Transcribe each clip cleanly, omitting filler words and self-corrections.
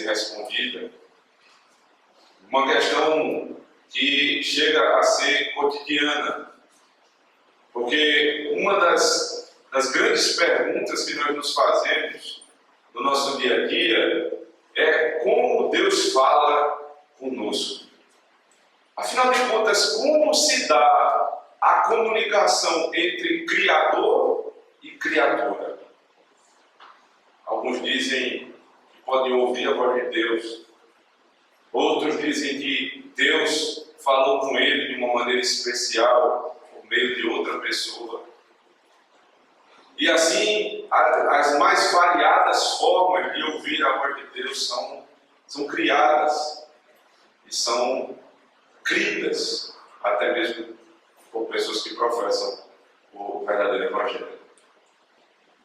ser respondida. Uma questão que chega a ser cotidiana. Porque uma das grandes perguntas que nós nos fazemos no nosso dia a dia é como Deus fala conosco. Afinal de contas, como se dá a comunicação entre Criador e criatura? Alguns dizem que podem ouvir a voz de Deus. Outros dizem que Deus falou com ele de uma maneira especial, por meio de outra pessoa. E assim, as mais variadas formas de ouvir a voz de Deus são criadas e são cridas, até mesmo por pessoas que professam o verdadeiro Evangelho.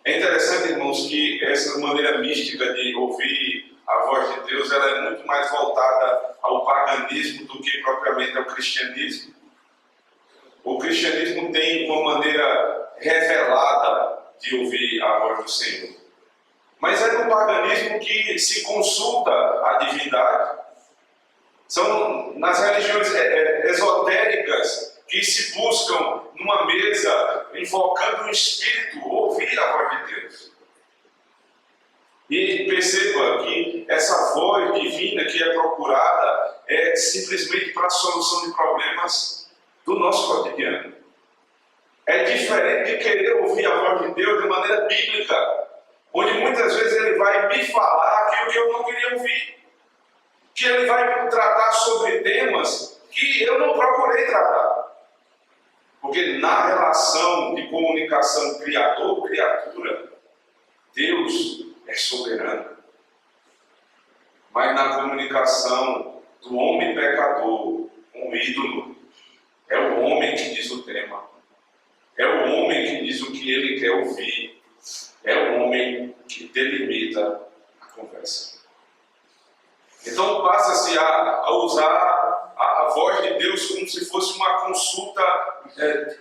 É interessante, irmãos, que essa maneira mística de ouvir a voz de Deus, ela é muito mais voltada ao paganismo do que propriamente ao cristianismo. O cristianismo tem uma maneira revelada de ouvir a voz do Senhor. Mas é no paganismo que se consulta a divindade. São nas religiões esotéricas que se buscam numa mesa, invocando o Espírito, ouvir a voz de Deus. E perceba que essa voz divina que é procurada é simplesmente para a solução de problemas do nosso cotidiano. É diferente de querer ouvir a voz de Deus de maneira bíblica, onde muitas vezes Ele vai me falar aquilo que eu não queria ouvir. Que Ele vai tratar sobre temas que eu não procurei tratar. Porque na relação de comunicação criador-criatura, Deus é soberano. Mas na comunicação do homem pecador com o ídolo, é o homem que diz o tema. É o homem que diz o que ele quer ouvir. É o homem que delimita a conversa. Então passa-se a usar a voz de Deus como se fosse uma consulta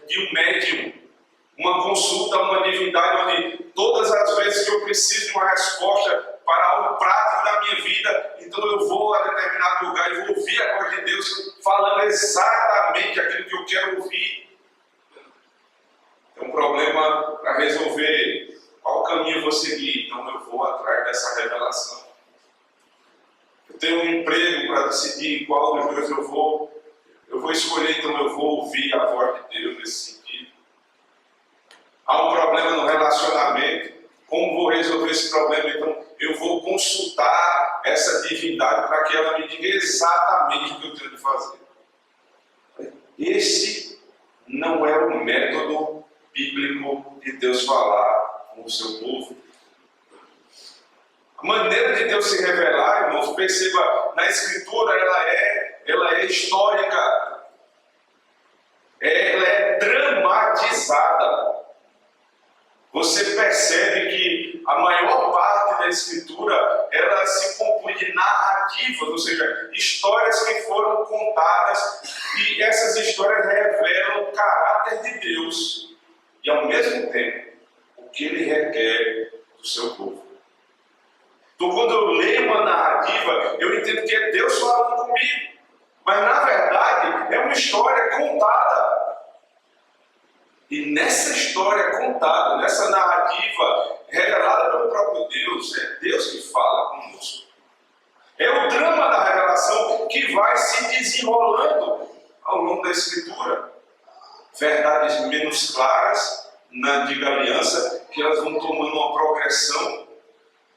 de um médium. Uma consulta a uma divindade onde todas as vezes que eu preciso de uma resposta para algo prático da minha vida, então eu vou a determinado lugar e vou ouvir a voz de Deus falando exatamente aquilo que eu quero ouvir. É um problema para resolver. Qual caminho eu vou seguir? Então eu vou atrás dessa revelação. Eu tenho um emprego para decidir qual dos dois eu vou escolher, então eu vou ouvir a voz de Deus nesse sentido. Há um problema no relacionamento, como vou resolver esse problema? Então eu vou consultar essa divindade para que ela me diga exatamente o que eu tenho de fazer. Esse não é o método bíblico de Deus falar com o seu povo. A maneira de Deus se revelar, irmãos, perceba, na Escritura ela é histórica, ela é dramatizada. Você percebe que a maior parte da Escritura, ela se compõe de narrativas, ou seja, histórias que foram contadas, e essas histórias revelam o caráter de Deus e, ao mesmo tempo, o que Ele requer do seu povo. Então, quando eu leio uma narrativa, eu entendo que é Deus falando comigo. Mas, na verdade, é uma história contada. E nessa história contada, nessa narrativa revelada pelo próprio Deus, é Deus que fala conosco. É o drama da revelação que vai se desenrolando ao longo da Escritura. Verdades menos claras na antiga aliança, que elas vão tomando uma progressão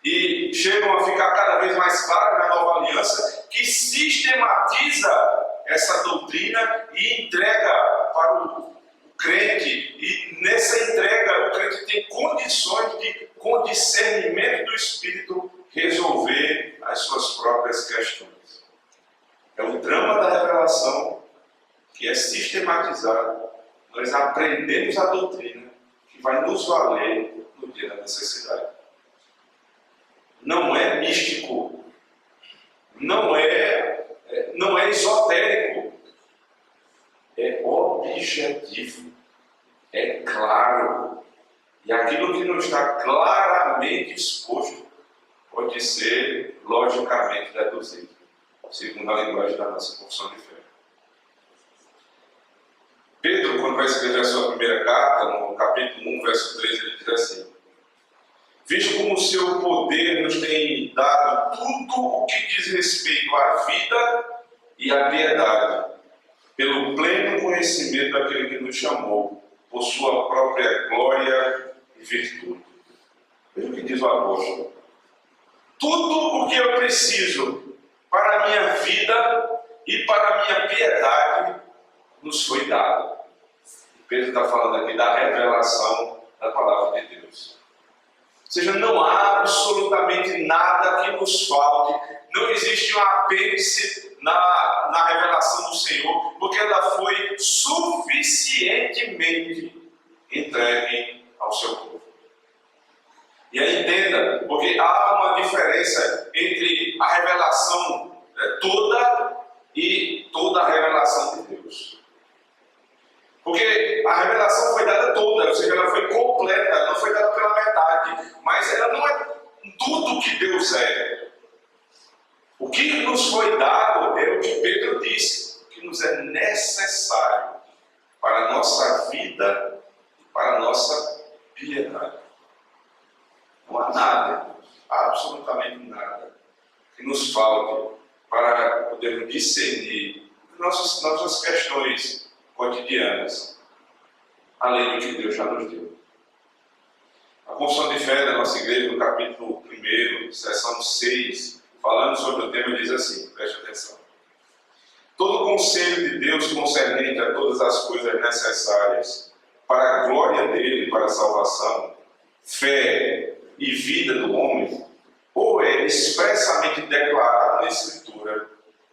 e chegam a ficar cada vez mais claras na nova aliança, que sistematiza essa doutrina e entrega para o crente, e nessa entrega o crente tem condições de, com discernimento do Espírito, resolver as suas próprias questões. É o drama da revelação que é sistematizado. Nós aprendemos a doutrina que vai nos valer no dia da necessidade. Não é místico, não é esotérico, é objetivo, é claro. E aquilo que não está claramente exposto pode ser logicamente deduzido, segundo a linguagem da nossa confissão de fé. Pedro, quando vai escrever a sua primeira carta, no capítulo 1, verso 13, ele diz assim: visto como o seu poder nos tem dado tudo o que diz respeito à vida e à piedade, pelo pleno conhecimento daquele que nos chamou, por sua própria glória e virtude. Veja o que diz o apóstolo. Tudo o que eu preciso para a minha vida e para a minha piedade nos foi dado. Pedro está falando aqui da revelação da palavra de Deus. Ou seja, não há absolutamente nada que nos falte, não existe um apêndice na revelação do Senhor, porque ela foi suficientemente entregue ao seu povo. E aí entenda, porque há uma diferença entre a revelação toda e toda a revelação de Deus. Porque a revelação foi dada toda, ou seja, ela foi completa, não foi dada pela metade, mas ela não é tudo que Deus é. O que nos foi dado é o que Pedro disse, que nos é necessário para a nossa vida e para a nossa piedade. Não há nada, absolutamente nada, que nos falte para podermos discernir nossas questões cotidianas, além do que Deus já nos deu. A confissão de fé da nossa igreja, no capítulo 1, seção 6, falando sobre o tema, diz assim, preste atenção: todo conselho de Deus concernente a todas as coisas necessárias para a glória dele e para a salvação, fé e vida do homem, ou é expressamente declarado na Escritura,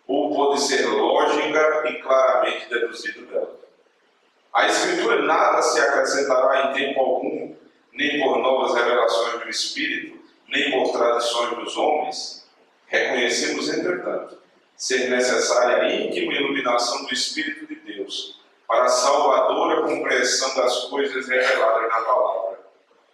ou pode ser lógica e claramente deduzido dela. A Escritura nada se acrescentará em tempo algum, nem por novas revelações do Espírito, nem por tradições dos homens. Reconhecemos, entretanto, ser necessária a íntima iluminação do Espírito de Deus para a salvadora compreensão das coisas reveladas na palavra,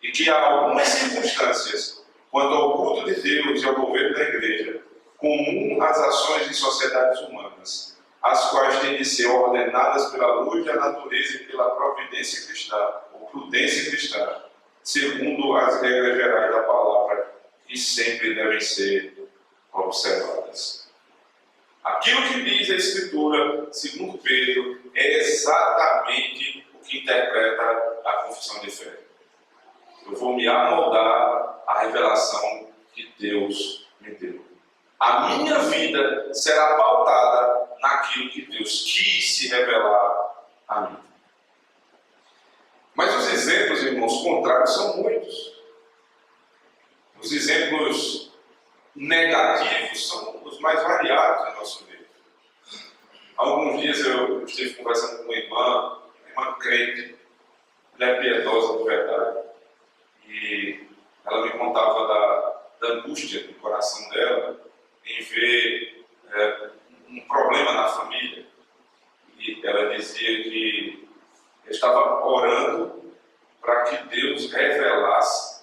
e que há algumas circunstâncias, quanto ao culto de Deus e ao governo da igreja, comum às ações em sociedades humanas, as quais têm de ser ordenadas pela luz da natureza e pela providência cristã, ou prudência cristã, segundo as regras gerais da palavra, que sempre devem ser observadas. Aquilo que diz a Escritura, segundo Pedro, é exatamente o que interpreta a confissão de fé. Eu vou me amoldar à revelação que Deus me deu. A minha vida será pautada naquilo que Deus quis se revelar a mim. Mas os exemplos, irmãos, contrários são muitos. Os exemplos negativos são os mais variados em nosso meio. Há alguns dias eu estive conversando com uma irmã crente, ela é piedosa de verdade, e ela me contava da angústia do coração dela em ver um problema na família. E ela dizia que estava orando para que Deus revelasse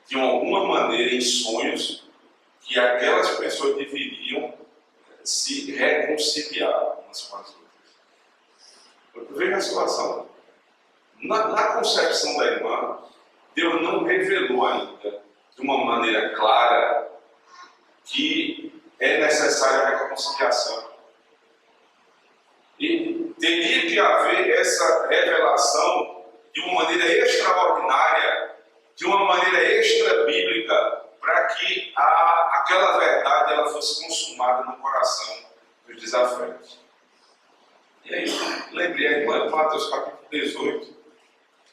de alguma maneira em sonhos que aquelas pessoas deveriam se reconciliar umas com as outras. Veja a situação. Na concepção da irmã, Deus não revelou ainda de uma maneira clara que é necessária a reconciliação. E teria que haver essa revelação de uma maneira extraordinária, de uma maneira extra-bíblica, para que aquela verdade ela fosse consumada no coração dos desafetos. E aí, lembrei a irmã de Mateus capítulo 18,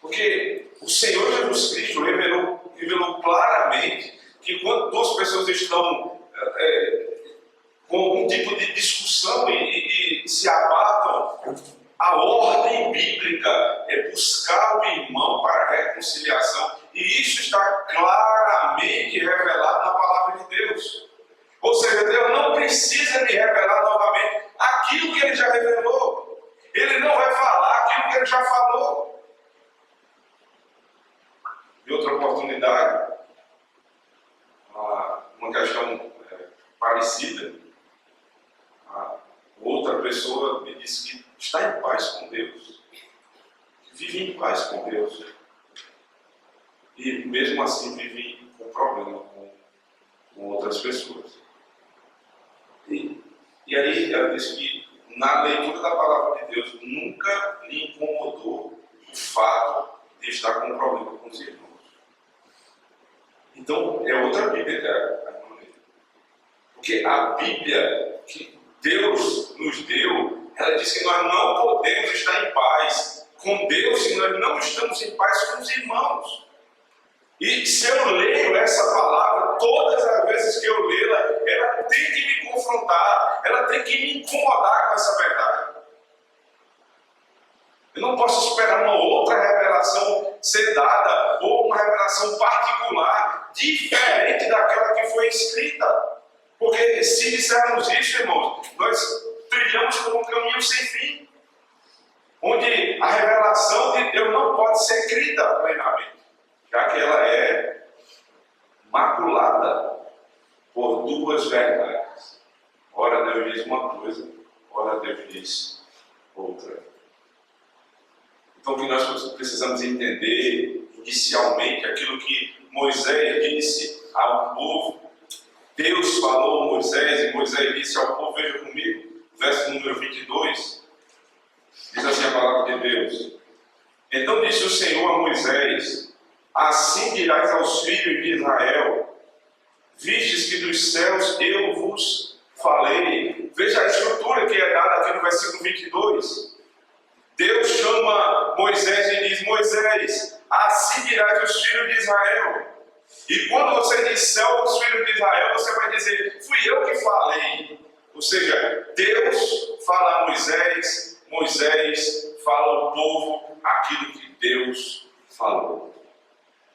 porque o Senhor Jesus Cristo revelou claramente que quando duas pessoas estão com algum tipo de discussão e se apartam, a ordem bíblica é buscar o irmão para a reconciliação. E isso está claramente revelado na palavra de Deus. Ou seja, Deus não precisa me revelar novamente aquilo que Ele já revelou. Ele não vai falar aquilo que Ele já falou. De outra oportunidade, uma uma questão parecida. A outra pessoa me disse que está em paz com Deus, que vive em paz com Deus, e mesmo assim vive com problema com outras pessoas. E aí ela disse que na leitura da palavra de Deus nunca lhe incomodou o fato de estar com problema com os irmãos. Então é outra Bíblia que a irmã lê. Porque a Bíblia que Deus nos deu, ela diz que nós não podemos estar em paz com Deus se nós não estamos em paz com os irmãos. E se eu leio essa palavra, todas as vezes que eu leio ela tem que me confrontar, ela tem que me incomodar com essa verdade. Eu não posso esperar uma outra revelação ser dada, ou uma revelação particular, diferente daquela que foi escrita. Porque se dissermos isso, irmãos, nós trilhamos por um caminho sem fim, onde a revelação de Deus não pode ser crida plenamente, já que ela é maculada por duas verdades. Ora Deus diz uma coisa, ora Deus diz outra. Então o que nós precisamos entender inicialmente, aquilo que Moisés disse ao povo. Deus falou a Moisés e Moisés disse ao povo, veja comigo, verso número 22, diz assim a palavra de Deus. Então disse o Senhor a Moisés, assim dirás aos filhos de Israel, vistes que dos céus eu vos falei. Veja a estrutura que é dada aqui no versículo 22. Deus chama Moisés e diz, Moisés, assim dirás aos filhos de Israel. E quando você disser aos filhos de Israel, você vai dizer, fui eu que falei. Ou seja, Deus fala a Moisés, Moisés fala ao povo aquilo que Deus falou.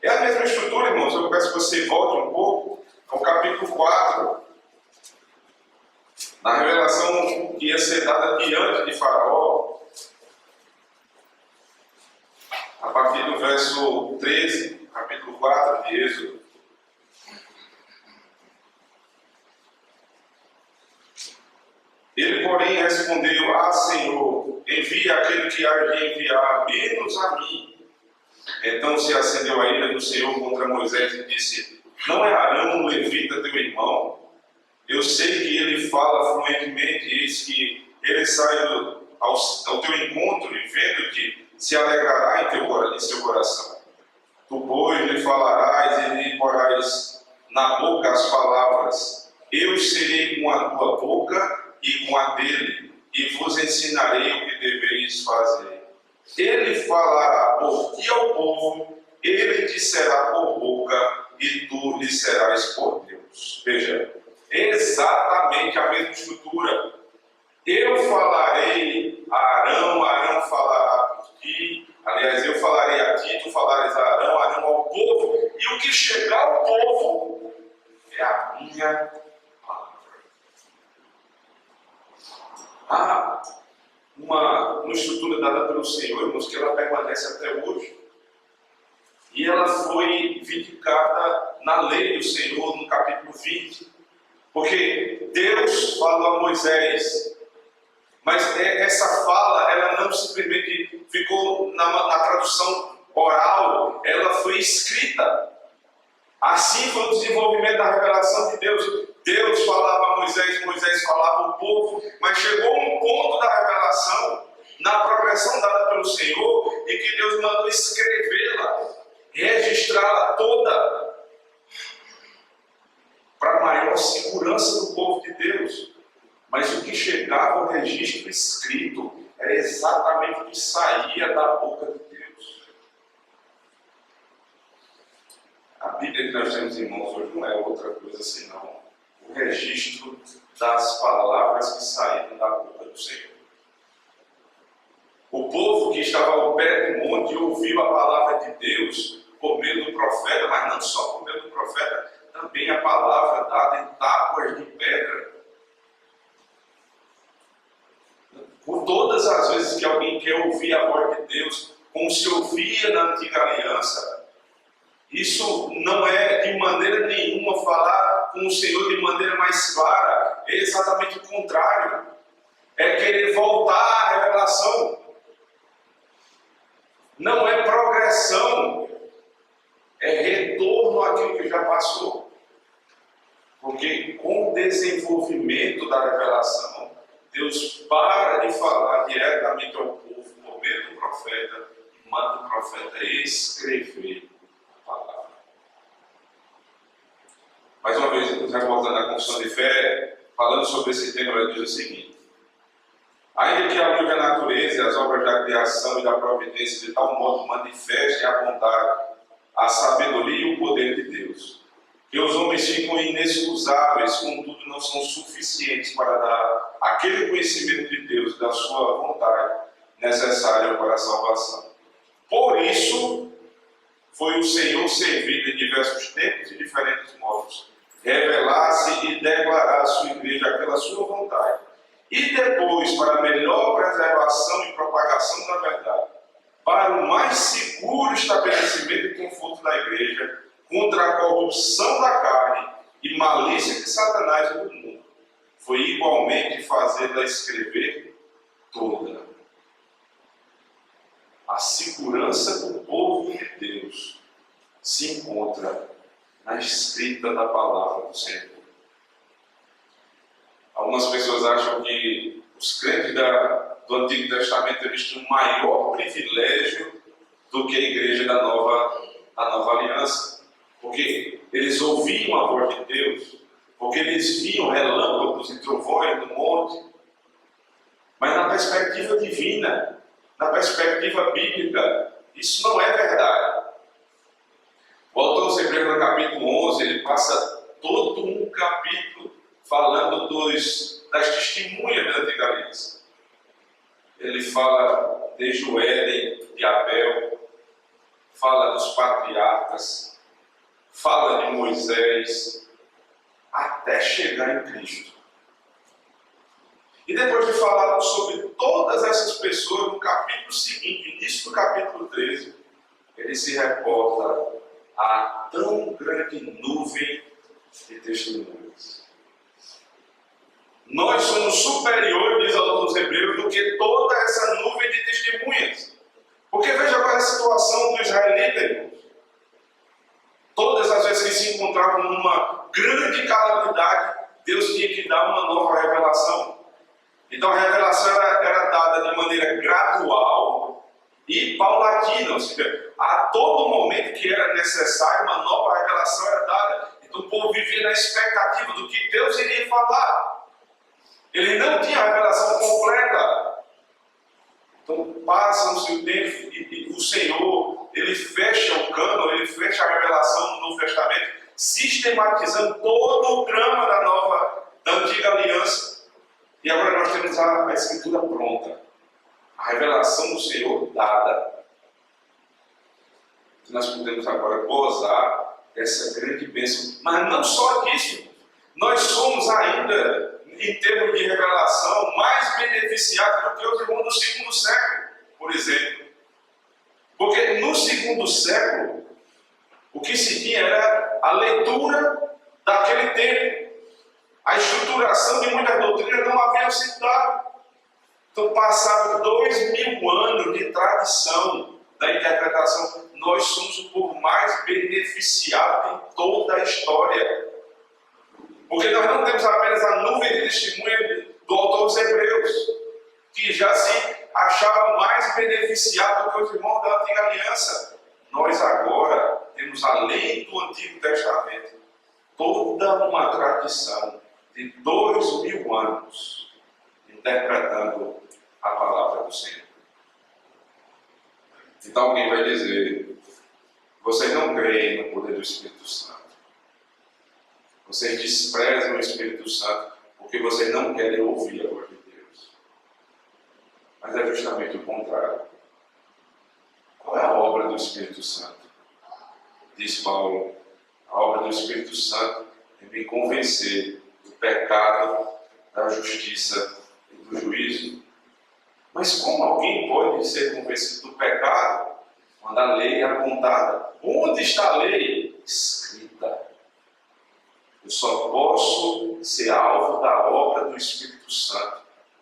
É a mesma estrutura, irmãos. Eu peço que você volte um pouco ao capítulo 4. Na revelação que ia ser dada diante de Faraó, a partir do verso 13, capítulo 4 de Êxodo. Ele, porém, respondeu, Senhor, envia aquele que há de enviar, menos a mim. Então se acendeu a ira do Senhor contra Moisés e disse, não é Arão, o levita, teu irmão? Eu sei que ele fala fluentemente, eis que ele sai ao teu encontro e vendo-te, se alegrará em seu coração. Tu, pois, lhe falarás e lhe porás na boca as palavras. Eu serei com a tua boca e com a dele, e vos ensinarei o que deveis fazer. Ele falará por ti ao povo, ele te será por boca, e tu lhe serás por Deus. Veja, exatamente a mesma estrutura. Eu falarei a Arão, Arão falará por ti, aliás, eu falarei a ti, tu falarás a Arão, Arão ao povo, e o que chegar ao povo é a minha palavra. Há uma estrutura dada pelo Senhor, irmãos, que ela permanece até hoje. E ela foi vindicada na lei do Senhor, no capítulo 20. Porque Deus falou a Moisés, mas essa fala, ela não simplesmente ficou na tradução oral, ela foi escrita. Assim foi o desenvolvimento da revelação de Deus. Deus falava a Moisés, Moisés falava ao povo, mas chegou um ponto da revelação, na progressão dada pelo Senhor, e que Deus mandou escrevê-la, registrá-la toda, para maior segurança do povo de Deus. Mas o que chegava ao registro escrito era exatamente o que saía da boca de Deus. A Bíblia que nós temos em mãos hoje não é outra coisa senão o registro das palavras que saíram da boca do Senhor. O povo que estava ao pé do monte ouviu a palavra de Deus por meio do profeta, mas não só por meio do profeta, também a palavra dada em tábuas de pedra. Por todas as vezes que alguém quer ouvir a voz de Deus, como se ouvia na antiga aliança, isso não é de maneira nenhuma falar falar com o Senhor de maneira mais clara. É exatamente o contrário. É querer voltar à revelação. Não é progressão. É retorno àquilo que já passou. Porque com o desenvolvimento da revelação, Deus para de falar diretamente ao povo por meio do profeta e manda o profeta escrever a palavra. Mais uma vez, revoltando a confissão de fé, falando sobre esse tema, ela diz o seguinte: ainda que a luz da natureza e as obras da criação e da providência de tal modo manifestem a bondade, a sabedoria e o poder de Deus, que os homens ficam inexcusáveis, contudo não são suficientes para dar aquele conhecimento de Deus e da sua vontade necessário para a salvação. Por isso, foi o Senhor servido em diversos tempos e diferentes modos, revelar-se e declarar à sua igreja aquela sua vontade. E depois, para a melhor preservação e propagação da verdade, para o mais seguro estabelecimento e conforto da igreja, contra a corrupção da carne e malícia de Satanás e do mundo, foi igualmente fazê-la escrever toda. A segurança do povo de Deus se encontra na escrita da palavra do Senhor. Algumas pessoas acham que os crentes do Antigo Testamento eles tinham um maior privilégio do que a igreja da nova aliança. Porque eles ouviam a voz de Deus, porque eles viam relâmpagos e trovões no monte. Mas na perspectiva divina, na perspectiva bíblica, isso não é verdade. O autor aos Hebreus, no capítulo 11, ele passa todo um capítulo falando das testemunhas da Antiga Aliança. Ele fala desde o Éden de Abel, fala dos patriarcas, fala de Moisés, até chegar em Cristo. E depois de falar sobre todas essas pessoas, no capítulo seguinte, início do capítulo 13, ele se reporta a tão grande nuvem de testemunhas. Nós somos superiores, diz o autor dos Hebreus, do que toda essa nuvem de testemunhas. Porque veja agora a situação do israelita, irmãos. Todas as vezes que se encontravam numa grande calamidade, Deus tinha que dar uma nova revelação. Então a revelação era dada de maneira gradual e paulatina, ou seja, a todo momento que era necessário, uma nova revelação era dada. Então o povo vivia na expectativa do que Deus iria falar. Ele não tinha a revelação completa. Então passa-se o tempo e o Senhor, ele fecha o cânon, ele fecha a revelação do Novo Testamento, sistematizando todo o drama da Antiga Aliança. E agora nós temos a Escritura pronta, a revelação do Senhor dada. Nós podemos agora gozar dessa grande bênção. Mas não só disso, nós somos ainda, em termos de revelação, mais beneficiados do que os irmãos do segundo século, por exemplo. Porque no segundo século, o que se tinha era a leitura daquele tempo. A estruturação de muitas doutrinas não havia sido dada. Então, passados 2000 anos de tradição da interpretação, nós somos o povo mais beneficiado em toda a história. Porque nós não temos apenas a nuvem de testemunha do autor dos Hebreus, que já se achava mais beneficiado do que os irmãos da Antiga Aliança. Nós agora temos, além do Antigo Testamento, toda uma tradição de 2000 anos interpretando a palavra do Senhor. Então alguém vai dizer: vocês não creem no poder do Espírito Santo. Vocês desprezam o Espírito Santo porque vocês não querem ouvir a voz de Deus. Mas é justamente o contrário. Qual é a obra do Espírito Santo? Diz Paulo: a obra do Espírito Santo é me convencer do pecado, da justiça e do juízo. Mas como alguém pode ser convencido do pecado quando a lei é apontada? Onde está a lei? Escrita. Eu só posso ser alvo da obra do Espírito Santo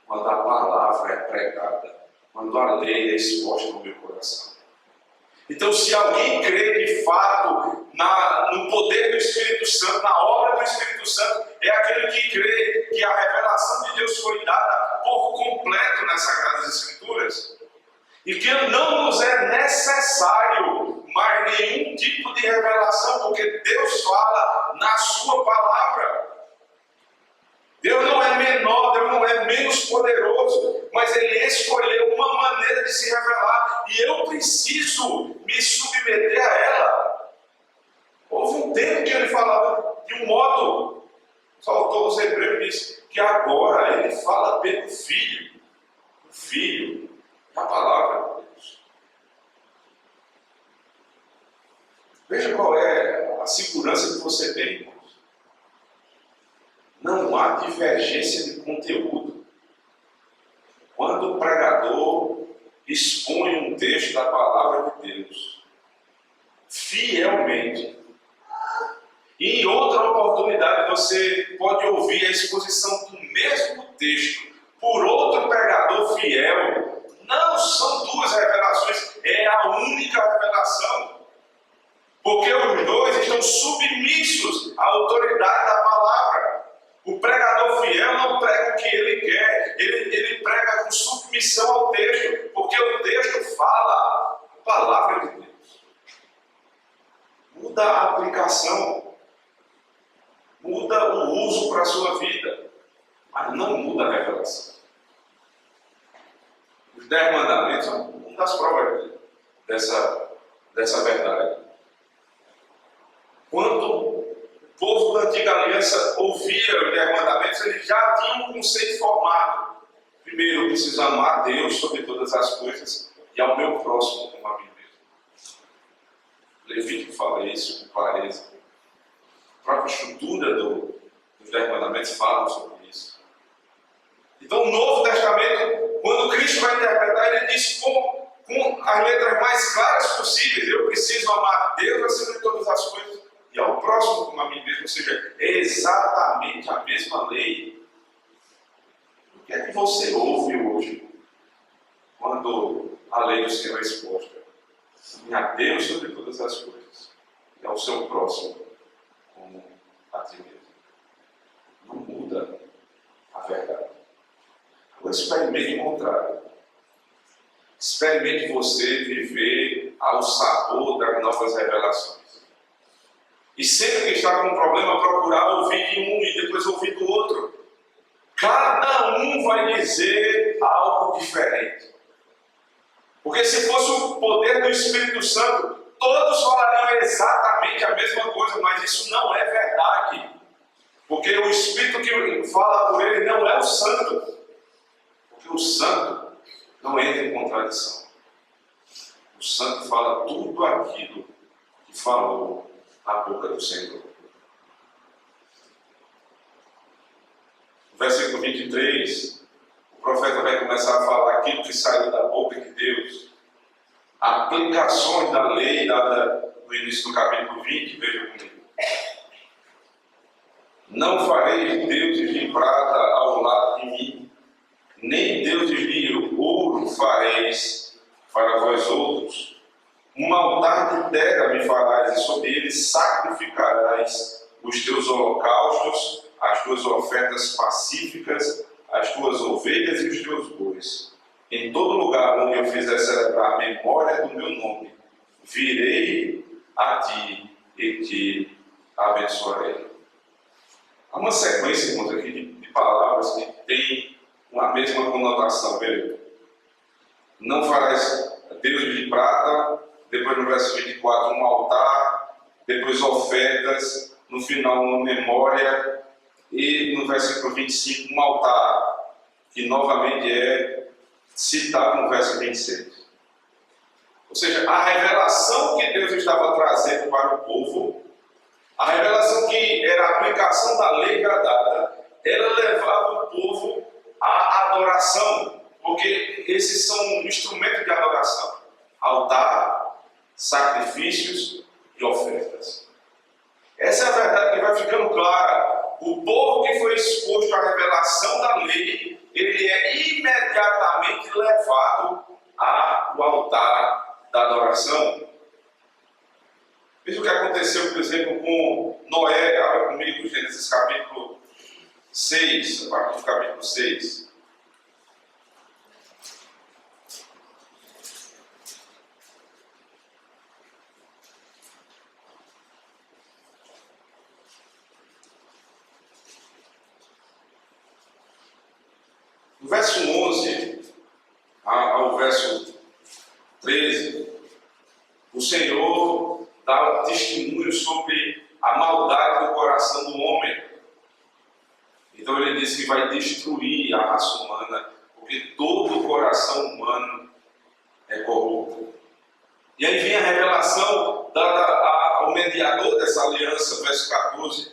quando a palavra é pregada, quando a lei é exposta no meu coração. Então, se alguém crê de fato no poder do Espírito Santo, na obra do Espírito Santo, é aquele que crê que a revelação de Deus foi dada por completo nas Sagradas Escrituras e que não nos é necessário mais nenhum tipo de revelação, porque Deus fala na sua palavra. Deus não é menor, Deus não é menos poderoso, mas Ele escolheu uma maneira de se revelar e eu preciso me submeter a ela. Houve um tempo que Ele falava de um modo, o autor dos Hebreus diz que agora Ele fala pelo Filho, o Filho, a palavra de Deus. Veja qual é a segurança que você tem, irmãos. Não há divergência de conteúdo. Quando o pregador expõe um texto da palavra de Deus, fielmente, e em outra oportunidade você pode ouvir a exposição do mesmo texto por outro pregador fiel, não são duas revelações, é a única revelação. Porque os dois estão submissos à autoridade da palavra. O pregador fiel não prega o que ele quer, ele prega com submissão ao texto, porque o texto fala a palavra de Deus. Muda a aplicação, muda o uso para a sua vida, mas não muda a revelação. Os 10 mandamentos são uma das provas dessa verdade. Quando o povo da antiga aliança ouvia os 10 mandamentos, eles já tinham um conceito formado. Primeiro, eu preciso amar a Deus sobre todas as coisas e ao meu próximo como a mim mesmo. Levítico fala isso com clareza. A própria estrutura dos 10 mandamentos fala sobre isso. Então, o Novo Testamento, quando Cristo vai interpretar, ele diz com as letras mais claras possíveis: eu preciso amar a Deus acima de todas as coisas e ao próximo como a mim mesmo. Ou seja, é exatamente a mesma lei. O que é que você ouve hoje quando a lei do Senhor é exposta? Ame a Deus sobre todas as coisas e ao seu próximo como a ti mesmo. Não muda a verdade. Agora experimente o contrário. Experimente você viver ao sabor das novas revelações. E sempre que está com um problema, procurar ouvir de um e depois ouvir do outro. Cada um vai dizer algo diferente. Porque se fosse o poder do Espírito Santo, todos falariam exatamente a mesma coisa, mas isso não é verdade. Porque o Espírito que fala por ele não é o Santo. Porque o Santo não entra em contradição. O Santo fala tudo aquilo que falou a boca do Senhor. No versículo 23, o profeta vai começar a falar aquilo que saiu da boca de Deus. Aplicações da lei dada no início do capítulo 20, veja comigo. Não farei deuses de prata ao lado de mim, nem deuses de ouro fareis para vós outros. Um altar de terra me farás, e sobre ele sacrificarás os teus holocaustos, as tuas ofertas pacíficas, as tuas ovelhas e os teus bois. Em todo lugar onde eu fizer celebrar a memória do meu nome, virei a ti e te abençoarei. Há uma sequência, irmãos, aqui de palavras que tem a mesma conotação, veja. Não farás Deus de prata, depois no verso 24 um altar, depois ofertas, no final uma memória, e no versículo 25 um altar, que novamente é citado no verso 26. Ou seja, a revelação que Deus estava trazendo para o povo, a revelação que era a aplicação da lei já dada, ela levava o povo à adoração, porque esses são instrumentos de adoração: altar, sacrifícios e ofertas. Essa é a verdade que vai ficando clara. O povo que foi exposto à revelação da lei, ele é imediatamente levado ao altar da adoração. Veja o que aconteceu, por exemplo, com Noé. Abra comigo Gênesis capítulo 6, a partir do capítulo 6. No verso 11 ao verso 13, o Senhor dá testemunho sobre a maldade do coração do homem. Então ele diz que vai destruir a raça humana, porque todo o coração humano é corrupto. E aí vem a revelação dada ao mediador dessa aliança, verso 14.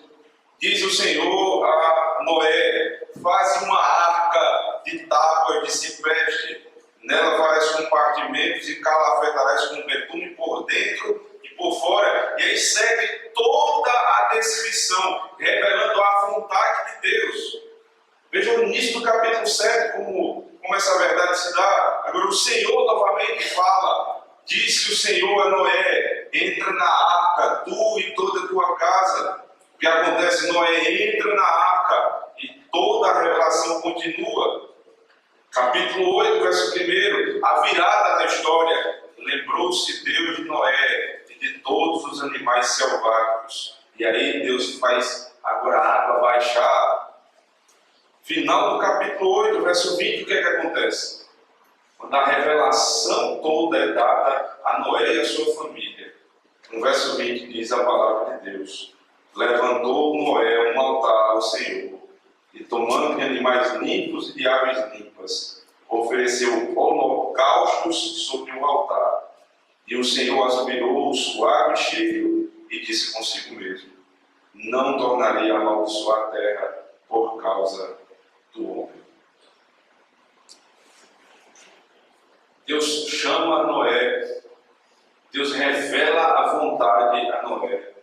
Diz o Senhor a Noé: faz uma arca de tábuas de cipreste, nela farás compartimentos e calafetarás com betume por dentro e por fora. E aí segue toda a descrição, revelando a vontade de Deus. Veja o início do capítulo 7, como essa verdade se dá. Agora o Senhor novamente fala: disse o Senhor a Noé: entra na arca, tu e toda a tua casa. O que acontece? Noé entra na arca e toda a revelação continua. Capítulo 8, verso 1, a virada da história. Lembrou-se Deus de Noé e de todos os animais selváticos. E aí Deus faz agora a água baixar. Final do capítulo 8, verso 20, o que é que acontece? Quando a revelação toda é dada a Noé e a sua família. No verso 20 diz a palavra de Deus: levantou Noé um altar ao Senhor, e tomando de animais limpos e de aves limpas, ofereceu holocaustos sobre o altar. E o Senhor aspirou o suave cheiro e disse consigo mesmo: não tornarei a amaldiçoar a terra por causa do homem. Deus chama Noé, Deus revela a vontade a Noé.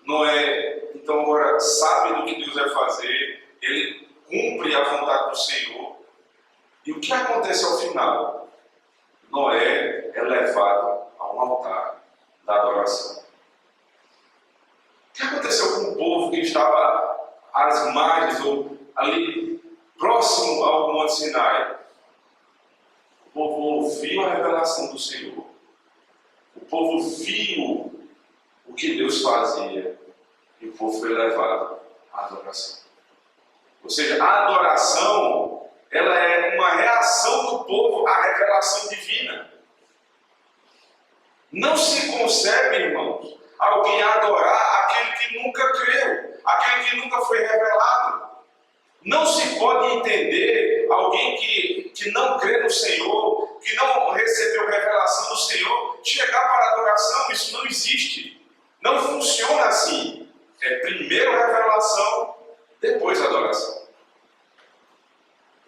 Noé, então, agora sabe do que Deus vai fazer, ele cumpre a vontade do Senhor. E o que acontece ao final? Noé é levado a um altar da adoração. O que aconteceu com o povo que estava às margens ou ali próximo ao Monte Sinai? O povo ouviu a revelação do Senhor. O povo viu o que Deus fazia e o povo foi levado à adoração. Ou seja, a adoração, ela é uma reação do povo à revelação divina. Não se concebe, irmãos, alguém adorar aquele que nunca creu, aquele que nunca foi revelado. Não se pode entender alguém que não crê no Senhor, que não recebeu revelação do Senhor, chegar para a adoração. Isso não existe. Não funciona assim. É primeiro a revelação, depois a adoração.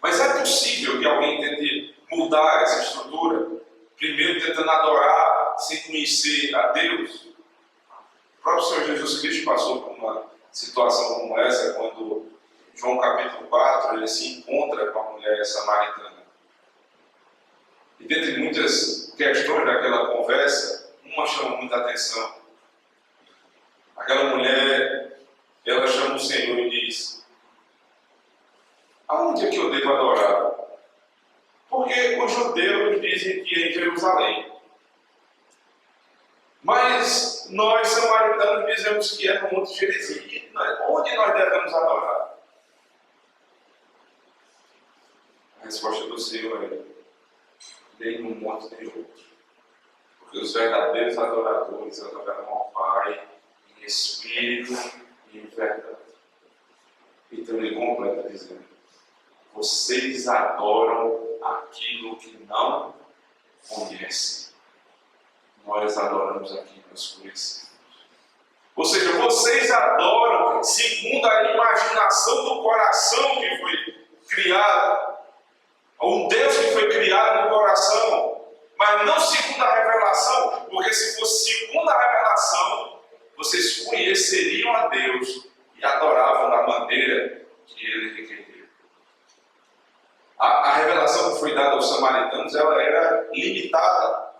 Mas é possível que alguém tente mudar essa estrutura, primeiro tentando adorar sem conhecer a Deus. O próprio Senhor Jesus Cristo passou por uma situação como essa, quando João capítulo 4, ele se encontra com a mulher samaritana. E dentre muitas questões daquela conversa, uma chama muita atenção. Aquela mulher, ela chama o Senhor e diz: aonde é que eu devo adorar? Porque os judeus dizem que é em Jerusalém. Mas nós, samaritanos, dizemos que é no Monte Gerizim. Onde nós devemos adorar? A resposta do Senhor é: nem num monte nem outro. Porque os verdadeiros adoradores adorarão ao Pai em espírito e em verdade. Então ele completa dizendo: vocês adoram aquilo que não conhecem. Nós adoramos aquilo que nós conhecemos. Ou seja, vocês adoram segundo a imaginação do coração que foi criado. Um Deus que foi criado no coração, mas não segundo a revelação, porque se fosse segundo a revelação, vocês conheceriam a Deus e adoravam da maneira que ele requeria. A revelação que foi dada aos samaritanos, ela era limitada.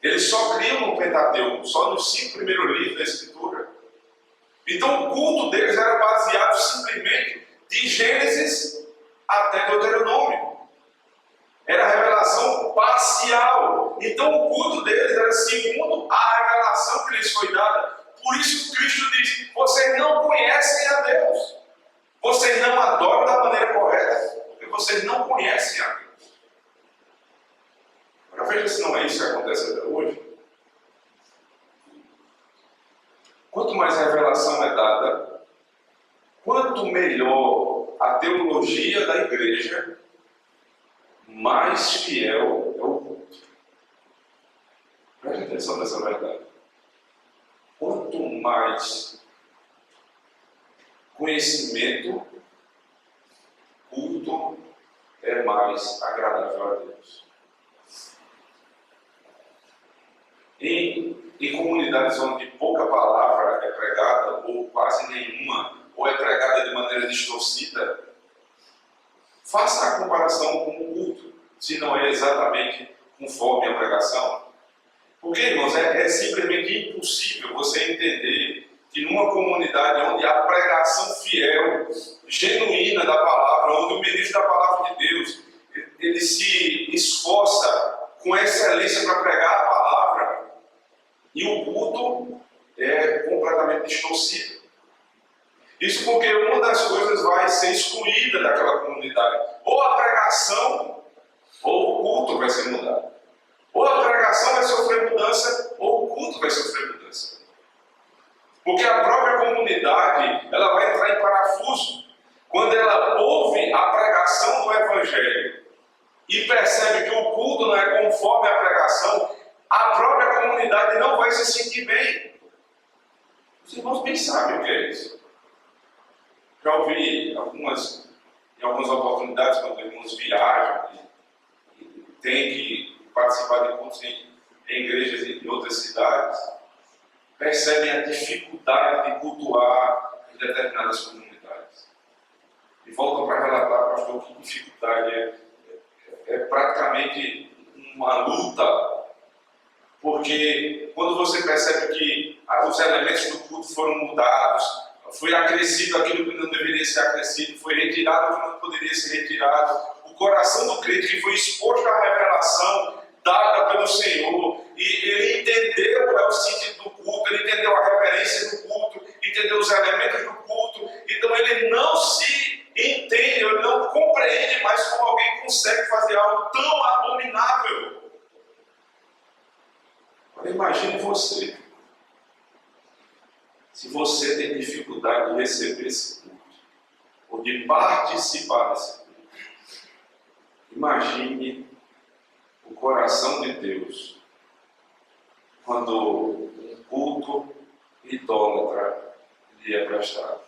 Eles só criam no Pentateuco, só nos 5 primeiros livros da Escritura. Então o culto deles era baseado simplesmente de Gênesis até Deuteronômio. Era revelação parcial. Então o culto deles era segundo a revelação que lhes foi dada. Por isso Cristo diz: vocês não conhecem a Deus. Vocês não adoram da maneira correta, porque vocês não conhecem a Deus. Agora veja se não é isso que acontece até hoje. Quanto mais revelação é dada, quanto melhor a teologia da igreja, mais fiel é o culto. Preste atenção nessa verdade. Quanto mais conhecimento, culto é mais agradável a Deus. Em comunidades onde pouca palavra é pregada, ou quase nenhuma, ou é pregada de maneira distorcida, faça a comparação com o culto, se não é exatamente conforme a pregação. Porque, irmãos, é simplesmente impossível você entender que numa comunidade onde há pregação fiel, genuína da palavra, onde o ministro da palavra de Deus, ele se esforça com excelência para pregar a palavra, e o culto é completamente distorcido. Isso porque uma das coisas vai ser excluída daquela comunidade. Ou a pregação, ou o culto vai ser mudado. Ou a pregação vai sofrer mudança, ou o culto vai sofrer mudança. Porque a própria comunidade, ela vai entrar em parafuso quando ela ouve a pregação do Evangelho e percebe que o culto não é conforme a pregação. A própria comunidade não vai se sentir bem. Os irmãos bem sabem o que é isso. Já ouvi em algumas oportunidades, quando os irmãos viajam e têm que participar de cultos em igrejas em outras cidades, percebem a dificuldade de cultuar em determinadas comunidades. E voltam para relatar, pastor, que dificuldade é praticamente uma luta. Porque quando você percebe que os elementos do culto foram mudados, foi acrescido aquilo que não deveria ser acrescido, foi retirado o que não poderia ser retirado, o coração do crente que foi exposto à revelação dada pelo Senhor, e ele entendeu qual é o sentido do culto, ele entendeu a reverência do culto, entendeu os elementos do culto, então ele não se entende, ele não compreende mais como alguém consegue fazer algo tão abominável. Agora imagine você, se você tem dificuldade de receber esse culto, ou de participar desse culto, imagine o coração de Deus quando um culto idólatra lhe é prestado.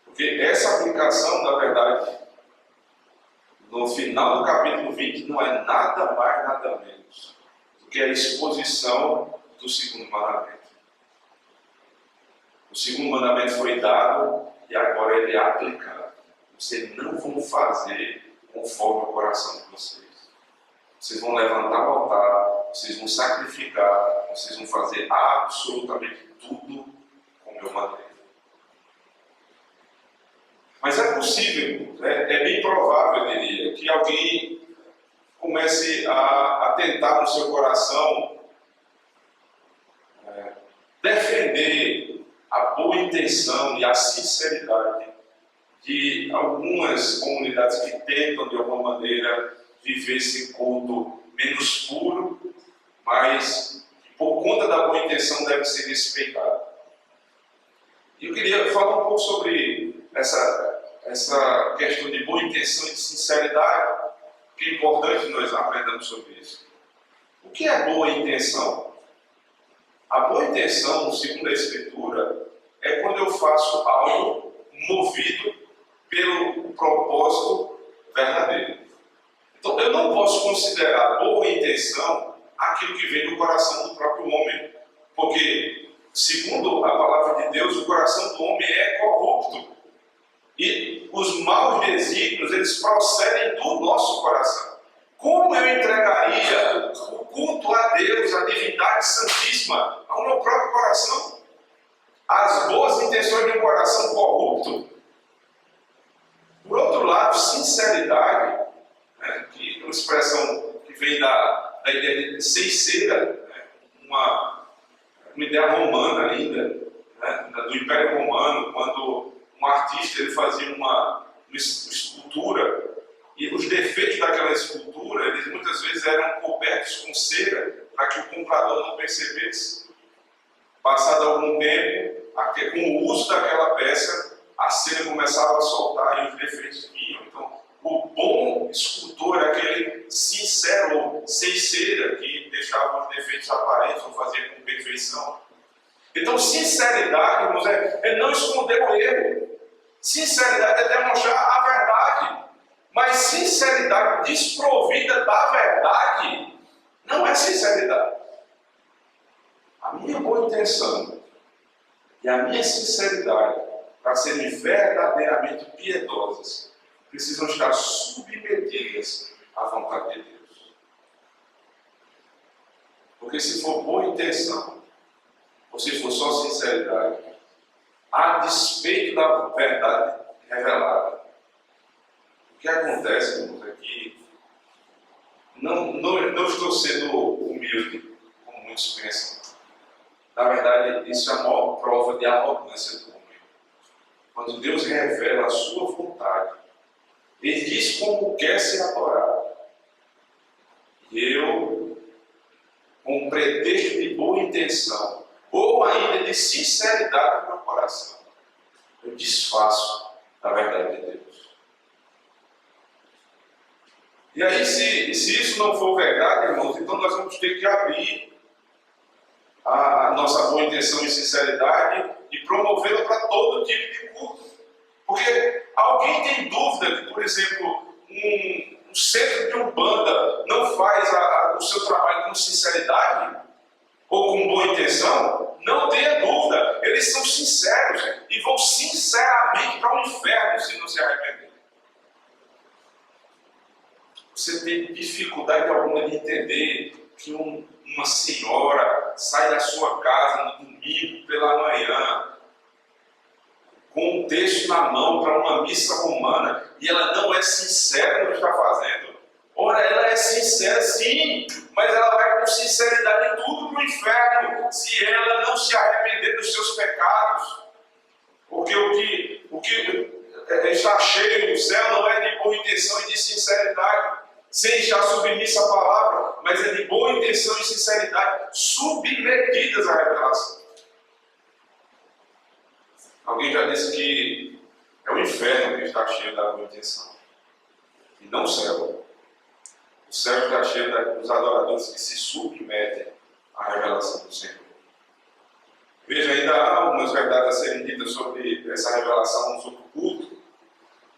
Porque essa aplicação, na verdade, no final do capítulo 20, não é nada mais, nada menos do que a exposição do segundo mandamento. O segundo mandamento foi dado e agora ele é aplicado. Vocês não vão fazer conforme o coração de vocês. Vocês vão levantar o altar, vocês vão sacrificar, vocês vão fazer absolutamente tudo como eu mandei. Mas é possível, é bem provável, eu diria, que alguém comece a tentar no seu coração defender a boa intenção e a sinceridade de algumas comunidades que tentam, de alguma maneira, viver esse culto menos puro, mas que, por conta da boa intenção, deve ser respeitado. E eu queria falar um pouco sobre essa questão de boa intenção e de sinceridade, que é importante nós aprendamos sobre isso. O que é boa intenção? A boa intenção, segundo a Escritura, é quando eu faço algo movido pelo propósito verdadeiro. Então, eu não posso considerar boa intenção aquilo que vem do coração do próprio homem, porque, segundo a palavra de Deus, o coração E os maus desígnios, eles procedem do nosso coração. Como eu entregaria o culto a Deus, a divindade santíssima, ao meu próprio coração? As boas intenções de um coração corrupto. Por outro lado, sinceridade, né, que é uma expressão que vem da ideia de ceiceira, né, uma ideia romana ainda, né, do Império Romano, quando um artista ele fazia uma escultura, e os defeitos daquela escultura, eles muitas vezes eram cobertos com cera, para que o comprador não percebesse. Passado algum tempo, com o uso daquela peça, a cera começava a soltar e os defeitos vinham. Então, o bom escultor é aquele sincero, ou sem cera, que deixava os defeitos aparentes ou fazia com perfeição. Então, sinceridade, irmãos, é não esconder o erro. Sinceridade é demonstrar a verdade. Mas sinceridade desprovida da verdade não é sinceridade. A minha boa intenção e a minha sinceridade, para serem verdadeiramente piedosas, precisam estar submetidas à vontade de Deus. Porque se for boa intenção, ou se for só sinceridade, a despeito da verdade revelada, o que acontece, irmãos, é que não estou sendo humilde, como muitos pensam. Na verdade, isso é a maior prova de arrogância do homem. Quando Deus revela a sua vontade, Ele diz como quer ser adorado. E eu, com um pretexto de boa intenção, ou ainda de sinceridade no meu coração, eu desfaço da verdade de Deus. E aí, se isso não for verdade, irmãos, então nós vamos ter que abrir a nossa boa intenção e sinceridade e promovê-la para todo tipo de culto. Porque alguém tem dúvida que, por exemplo, um centro de Umbanda não faz o seu trabalho com sinceridade ou com boa intenção? Não tenha dúvida, eles são sinceros e vão sinceramente para o inferno se não se arrepender. Você tem dificuldade alguma de entender que uma senhora sai da sua casa no domingo pela manhã com um texto na mão para uma missa romana e ela não é sincera no que está fazendo? Ora, ela é sincera sim, mas ela vai com sinceridade em tudo para o inferno se ela não se arrepender dos seus pecados. Porque o que está cheio no céu não é de boa intenção e de sinceridade, sem estar submissa à palavra, mas é de boa intenção e sinceridade, submetidas à revelação. Alguém já disse que é o inferno que está cheio da boa intenção, e não o céu. O céu está cheio dos adoradores que se submetem à revelação do Senhor. Veja, ainda há algumas verdades a serem ditas sobre essa revelação, sobre o culto.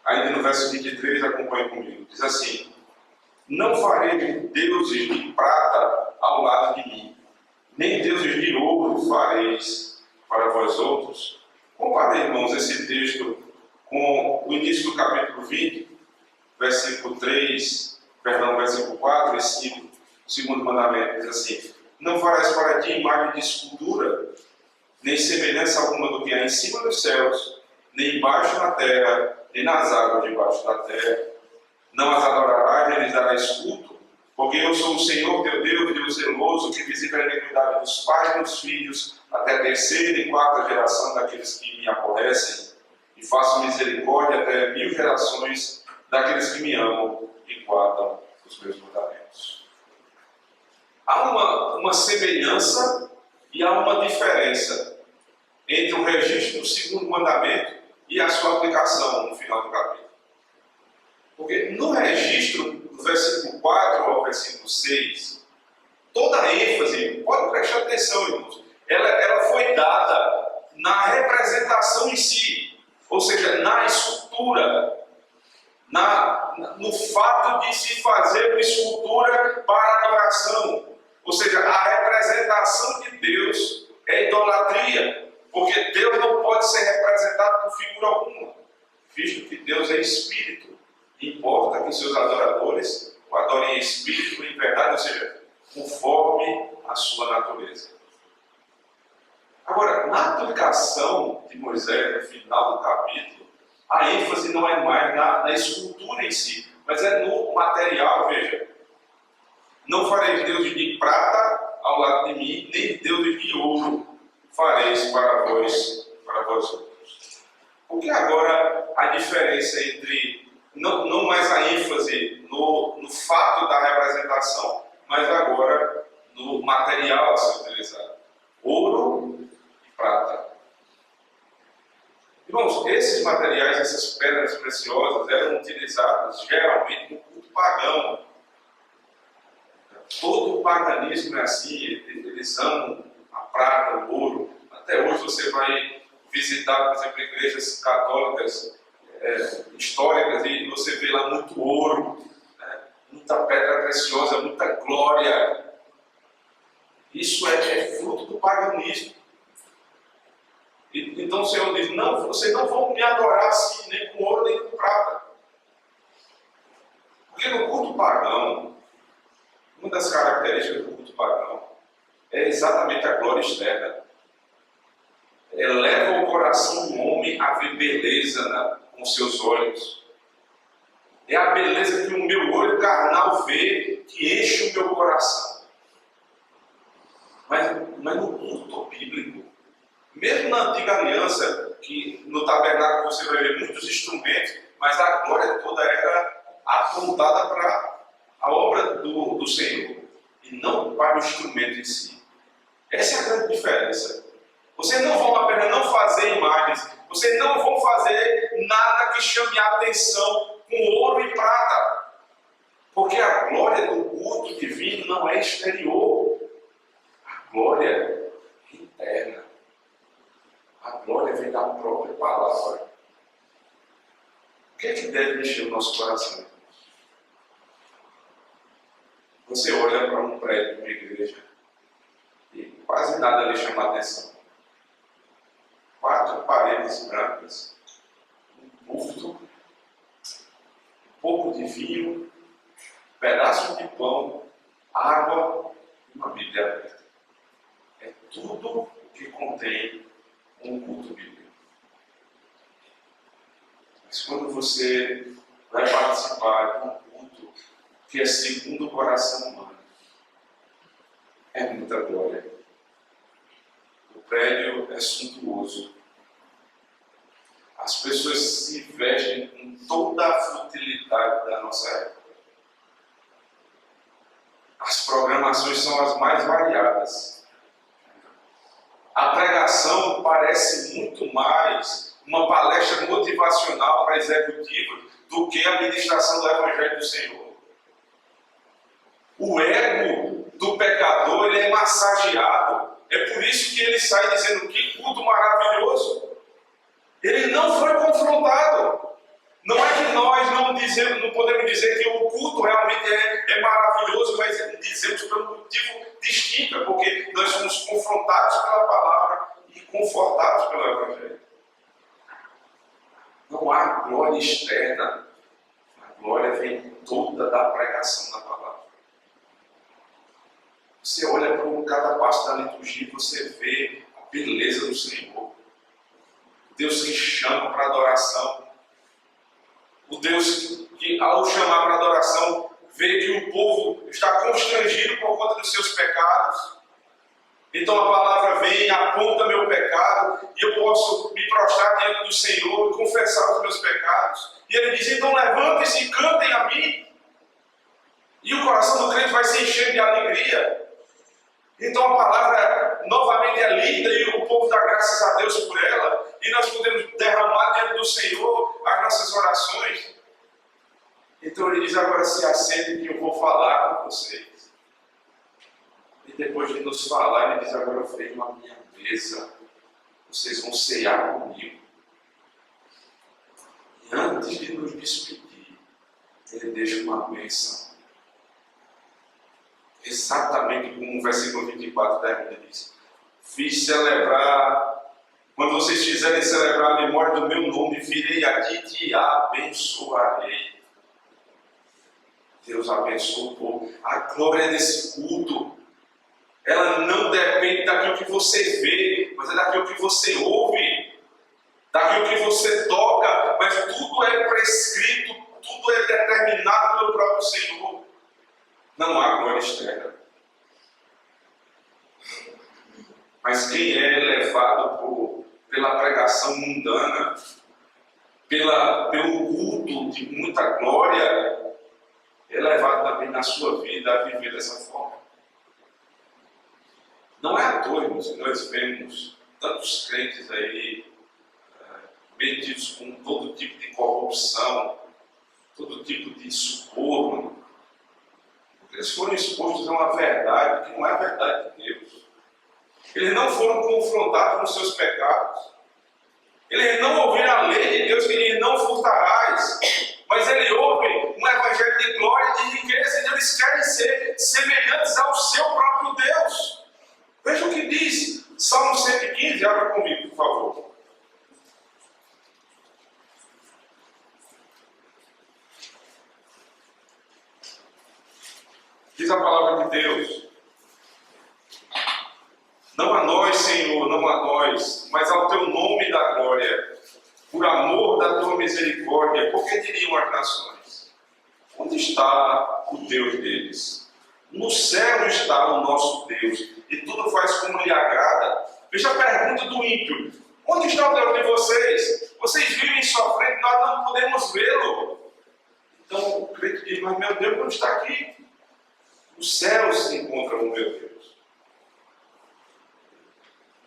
Ainda no verso 23, acompanhe comigo. Diz assim: não farei deuses de prata ao lado de mim, nem deuses de ouro fareis para vós outros. Compare, irmãos, esse texto com o início do capítulo 20, versículo 4 e 5, o segundo mandamento, diz assim: não farás para ti imagem de escultura, nem semelhança alguma do que há em cima dos céus, nem embaixo na terra, nem nas águas debaixo da terra. Não as adorarás, nem lhes darás culto, porque eu sou o Senhor teu Deus, Deus zeloso, que visita a iniquidade dos pais e dos filhos, até a terceira e quarta geração daqueles que me aborrecem, e faço misericórdia até 1000 gerações daqueles que me amam e guardam os meus mandamentos. Há uma semelhança e há uma diferença entre o registro do segundo mandamento e a sua aplicação no final do capítulo. Porque no registro do versículo 4 ao versículo 6, toda a ênfase, pode prestar atenção, irmãos, ela foi dada na representação em si, ou seja, na escultura, no fato de se fazer uma escultura para adoração. Ou seja, a representação de Deus é idolatria, porque Deus não pode ser representado por figura alguma. visto que Deus é espírito. Importa que seus adoradores o adorem em espírito e em verdade, ou seja, conforme a sua natureza. Agora, na aplicação de Moisés, no final do capítulo, a ênfase não é mais na escultura em si, mas é no material. Veja, não fareis deuses de prata ao lado de mim, nem deuses de ouro fareis para vós outros. Porque agora a diferença entre, não mais a ênfase no fato da representação, mas agora no material a ser utilizado. Ouro e prata. Irmãos, esses materiais, essas pedras preciosas, eram utilizadas geralmente no culto pagão. Todo o paganismo é assim, eles amam a prata, o ouro. Até hoje você vai visitar, por exemplo, igrejas católicas históricas e você vê lá muito ouro, né? Muita pedra preciosa, muita glória. Isso é fruto do paganismo. Então o Senhor diz, não, vocês não vão me adorar assim, nem com ouro, nem com prata. Porque no culto pagão, uma das características do culto pagão é exatamente a glória externa. Eleva o coração do homem a ver beleza com seus olhos. É a beleza que o meu olho carnal vê que enche o meu coração. Mas no culto bíblico, mesmo na antiga aliança, que no tabernáculo você vai ver muitos instrumentos, mas a glória toda era apontada para a obra do Senhor, e não para o instrumento em si. Essa é a grande diferença. Vocês não vão apenas não fazer imagens, vocês não vão fazer nada que chame a atenção com ouro e prata, porque a glória do culto divino não é exterior, a glória é interna. A glória vem da própria palavra. O que é que deve encher o nosso coração? Você olha para um prédio de uma igreja e quase nada lhe chama a atenção. 4 paredes brancas, um púlpito, um pouco de vinho, um pedaço de pão, água e uma Bíblia aberta. É tudo o que contém um culto bíblico. Mas quando você vai participar de um culto que é segundo o coração humano, é muita glória. O prédio é suntuoso. As pessoas se vestem com toda a futilidade da nossa época. As programações são as mais variadas. A pregação parece muito mais uma palestra motivacional para executivos do que a ministração do Evangelho do Senhor. O ego do pecador ele é massageado. É por isso que ele sai dizendo que culto maravilhoso. Ele não foi confrontado. Não é que nós não podemos dizer que o culto realmente é maravilhoso, mas dizemos por um motivo distinto, porque nós somos confrontados pela palavra e confortados pelo Evangelho. Não há glória externa. A glória vem toda da pregação da palavra. Você olha para cada passo da liturgia e você vê a beleza do Senhor. Deus que chama para adoração. O Deus que, ao chamar para adoração, vê que o povo está constrangido por conta dos seus pecados. Então a palavra vem, aponta meu pecado, e eu posso me prostrar diante do Senhor e confessar os meus pecados. E ele diz, então levantem-se e cantem a mim. E o coração do crente vai se encher de alegria. Então a palavra novamente é lida e o povo dá graças a Deus por ela. E nós podemos derramar diante do Senhor as nossas orações. Então ele diz, agora se acende que eu vou falar com vocês. E depois de nos falar, ele diz, agora venham à minha mesa. Vocês vão ceiar comigo. E antes de nos despedir, ele deixa uma bênção. Exatamente como o versículo 24 termina, diz: fiz celebrar Quando vocês quiserem celebrar a memória do meu nome, virei aqui e te abençoarei. Deus abençoa o povo. A glória desse culto, ela não depende daquilo que você vê, mas é daquilo que você ouve, daquilo que você toca, mas tudo é prescrito, tudo é determinado pelo próprio Senhor. Não há glória externa. Mas quem é levado pela pregação mundana, pelo culto de muita glória, é levado também na sua vida a viver dessa forma. Não é à toa, irmãos, que nós vemos tantos crentes aí metidos com todo tipo de corrupção, todo tipo de suborno, porque eles foram expostos a uma verdade que não é a verdade de Deus. Eles não foram confrontados com seus pecados. Eles não ouviram a lei de Deus que diz não furtarás, mas eles ouvem um evangelho de glória e de riqueza, e eles querem ser semelhantes ao seu próprio Deus. Veja o que diz Salmo 115, abra comigo, por favor. Diz a palavra de Deus: não a nós, Senhor, não a nós, mas ao teu nome da glória, por amor da tua misericórdia, porque diriam as nações: onde está o Deus deles? No céu está o nosso Deus, e tudo faz como lhe agrada. Veja a pergunta do ímpio: onde está o Deus de vocês? Vocês vivem em sua frente, nós não podemos vê-lo. Então o crente diz: mas meu Deus não está aqui. No céu se encontra o meu Deus.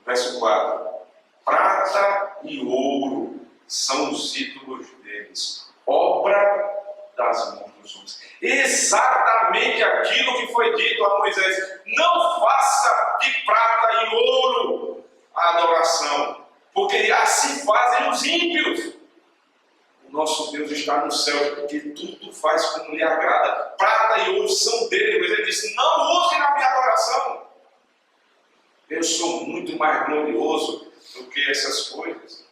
Verso 4: prata e ouro são os ídolos deles, obra das mãos dos homens. Exatamente aquilo que foi dito a Moisés: não faça de prata e ouro a adoração, porque assim fazem os ímpios. O nosso Deus está no céu, porque tudo faz como lhe agrada. Prata e ouro são dele, mas ele disse: não use na minha adoração. Eu sou muito mais glorioso do que essas coisas.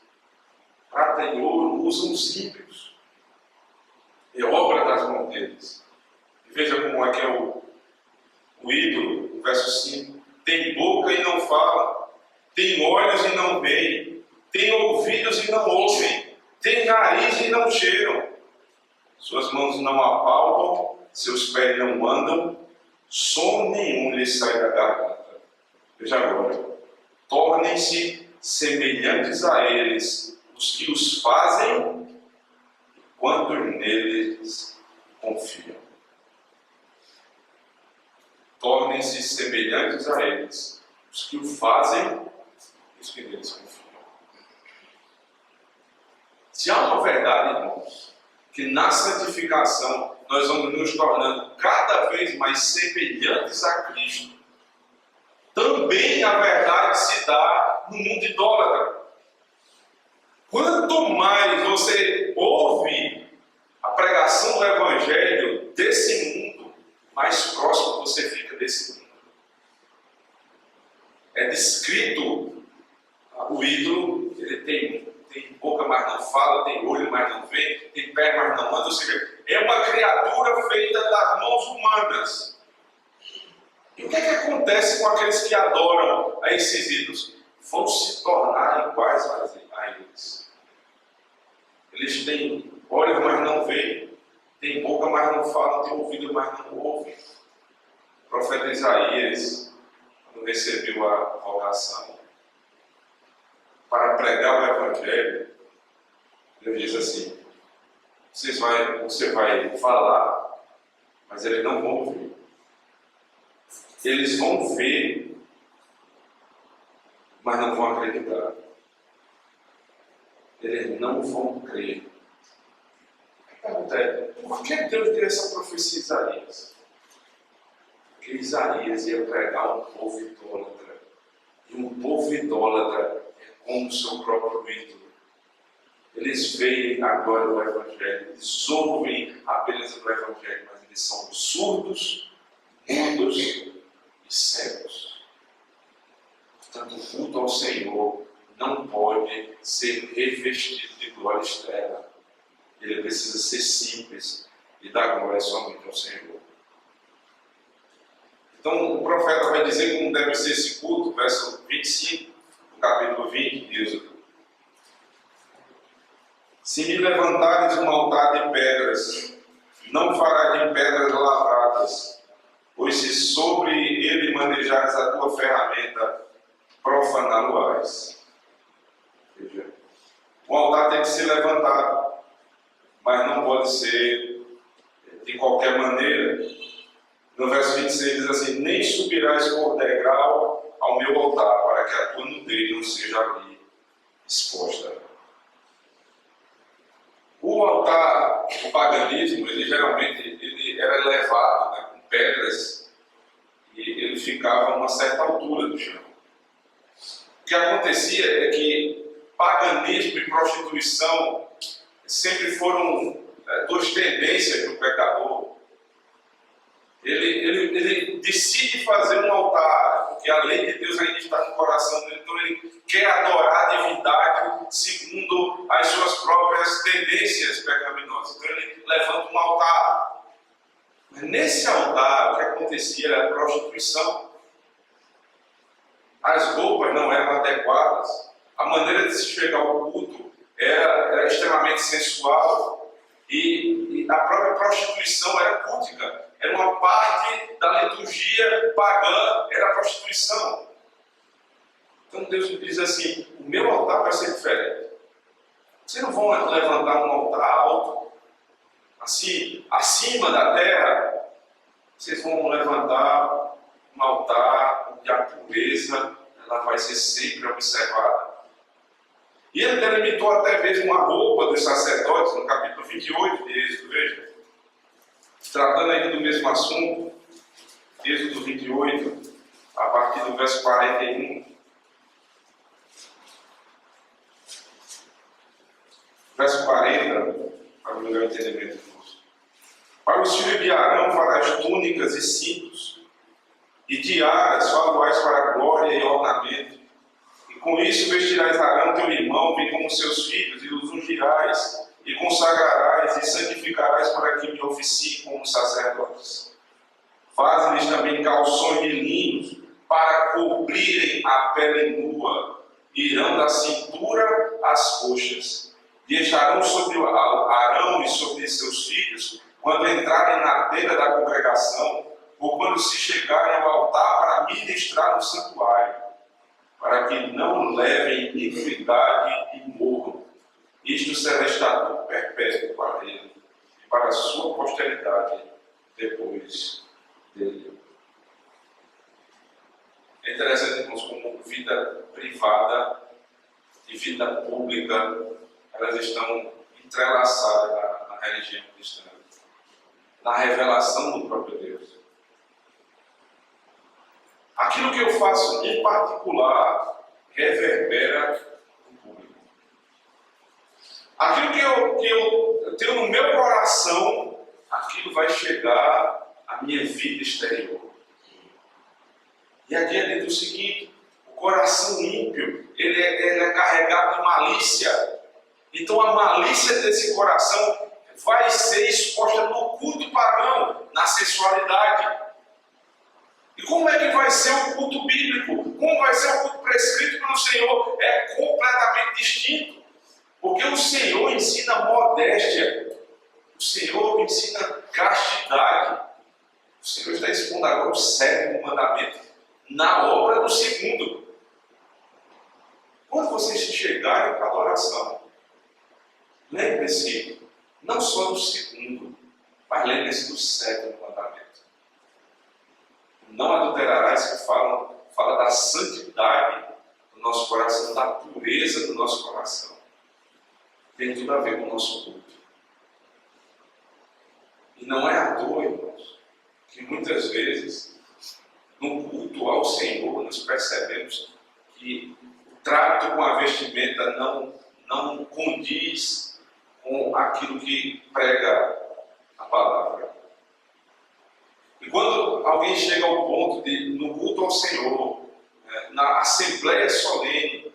Prata e ouro usam os ímpios. É obra das mãos deles. E veja como é que é o ídolo, no verso 5. Tem boca e não fala, tem olhos e não veem, tem ouvidos e não ouvem, tem nariz e não cheiram. Suas mãos não apalpam, seus pés não andam, som nenhum lhes sai da garganta. Veja agora: tornem-se semelhantes a eles os que os fazem, quanto neles confiam. Tornem-se semelhantes a eles os que o fazem e os que neles confiam. Se há uma verdade, irmãos, que na santificação nós vamos nos tornando cada vez mais semelhantes a Cristo, também a verdade se dá no mundo idólatra. Quanto mais você ouve a pregação do Evangelho desse mundo, mais próximo você fica desse mundo. É descrito o ídolo: ele tem boca, mas não fala, tem olho, mas não vê, tem pé, mas não anda. Ou seja, é uma criatura feita das mãos humanas. E o que é que acontece com aqueles que adoram a esses ídolos? Vão se tornar iguais a eles. Eles têm olhos, mas não veem, têm boca, mas não falam, têm ouvido, mas não ouvem. O profeta Isaías, quando recebeu a vocação para pregar o Evangelho, ele diz assim: você vai falar, mas eles não vão ouvir. Eles vão ver, mas não vão acreditar. Eles não vão crer. Por que Deus deu essa profecia a Isaías? Porque Isaías ia pregar um povo idólatra. E um povo idólatra é como o seu próprio ídolo. Eles veem a glória do Evangelho, eles ouvem a beleza do Evangelho, mas eles são surdos, mudos e cegos. Portanto, o culto ao Senhor não pode ser revestido de glória externa. Ele precisa ser simples e dar glória somente ao Senhor. Então o profeta vai dizer como deve ser esse culto, verso 25, do capítulo 20 de Êxodo. Se me levantares um altar de pedras, não farás de pedras lavradas, pois se sobre ele manejares a tua ferramenta, profaná-lo-ás. Veja, o altar tem que ser levantado, mas não pode ser de qualquer maneira. No verso 26 diz assim: nem subirás por degrau ao meu altar, para que a tua nudez não seja ali exposta. O altar, o paganismo, ele geralmente era elevado, né, com pedras, e ele ficava a uma certa altura do chão. O que acontecia é que paganismo e prostituição sempre foram duas tendências do pecador. Ele decide fazer um altar, porque a lei de Deus ainda está no coração dele, então ele quer adorar a divindade segundo as suas próprias tendências pecaminosas. Então ele levanta um altar. Mas nesse altar, o que acontecia era a prostituição. As roupas não eram adequadas, a maneira de se chegar ao culto era extremamente sensual, e a própria prostituição era cultica. Era uma parte da liturgia pagã, era a prostituição. Então Deus diz assim: o meu altar vai ser diferente. Vocês não vão levantar um altar alto, assim, acima da terra. Vocês vão levantar um altar onde a pureza ela vai ser sempre observada. E ele delimitou até mesmo uma roupa dos sacerdotes, no capítulo 28 de Êxodo, veja. Tratando aqui do mesmo assunto, Êxodo 28, a partir do verso 41. Verso 40, para o melhor entendimento nosso. Para os filhos de Arão farás túnicas e cintos, e tiaras, faluais para glória e ornamento. E com isso vestirás Arão teu irmão, bem como seus filhos, e os ungirás, e consagrarás e santificarás para que me oficiem como sacerdotes. Faz-lhes também calções de linho para cobrirem a pele nua, e irão da cintura às coxas. E estarão sobre Arão e sobre seus filhos, quando entrarem na tenda da congregação, ou quando se chegarem ao altar para ministrar no santuário, para que não levem iniquidade e morram. Isto será estatuto perpétuo para ele e para a sua posteridade depois dele. É interessante, irmãos, como vida privada e vida pública, elas estão entrelaçadas na religião cristã, na revelação do próprio Deus. Aquilo que eu faço em particular reverbera no público. Aquilo que eu tenho no meu coração, aquilo vai chegar à minha vida exterior. E aqui é dito o seguinte: o coração ímpio, ele é carregado de malícia. Então a malícia desse coração vai ser exposta no culto pagão, na sensualidade. E como é que vai ser o culto bíblico? Como vai ser o culto prescrito pelo Senhor? É completamente distinto. Porque o Senhor ensina modéstia. O Senhor ensina castidade. O Senhor está expondo agora o 7º mandamento na obra do 2º. Quando vocês chegarem para a adoração, lembre-se não só do 2º, mas lembre-se do 7º mandamento. Não adulterarás, que fala da santidade do nosso coração, da pureza do nosso coração. Tem tudo a ver com o nosso culto. E não é à toa, irmãos, que muitas vezes, no culto ao Senhor, nós percebemos que o trato com a vestimenta não condiz com aquilo que prega a palavra. E quando alguém chega ao ponto de, no culto ao Senhor, na assembleia solene,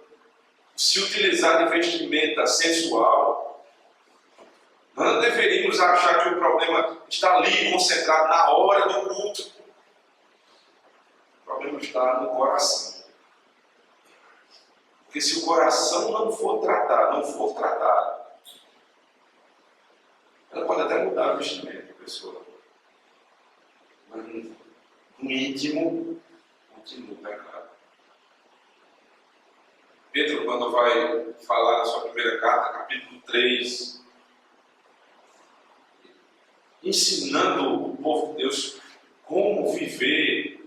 o se utilizar de vestimenta sensual. Nós não deveríamos achar que o problema está ali concentrado na hora do culto. O problema está no coração. Porque se o coração não for tratado, ela pode até mudar o vestimento da pessoa. Mas no íntimo, continua o pecado. Pedro, quando vai falar na sua primeira carta, capítulo 3, ensinando o povo de Deus como viver,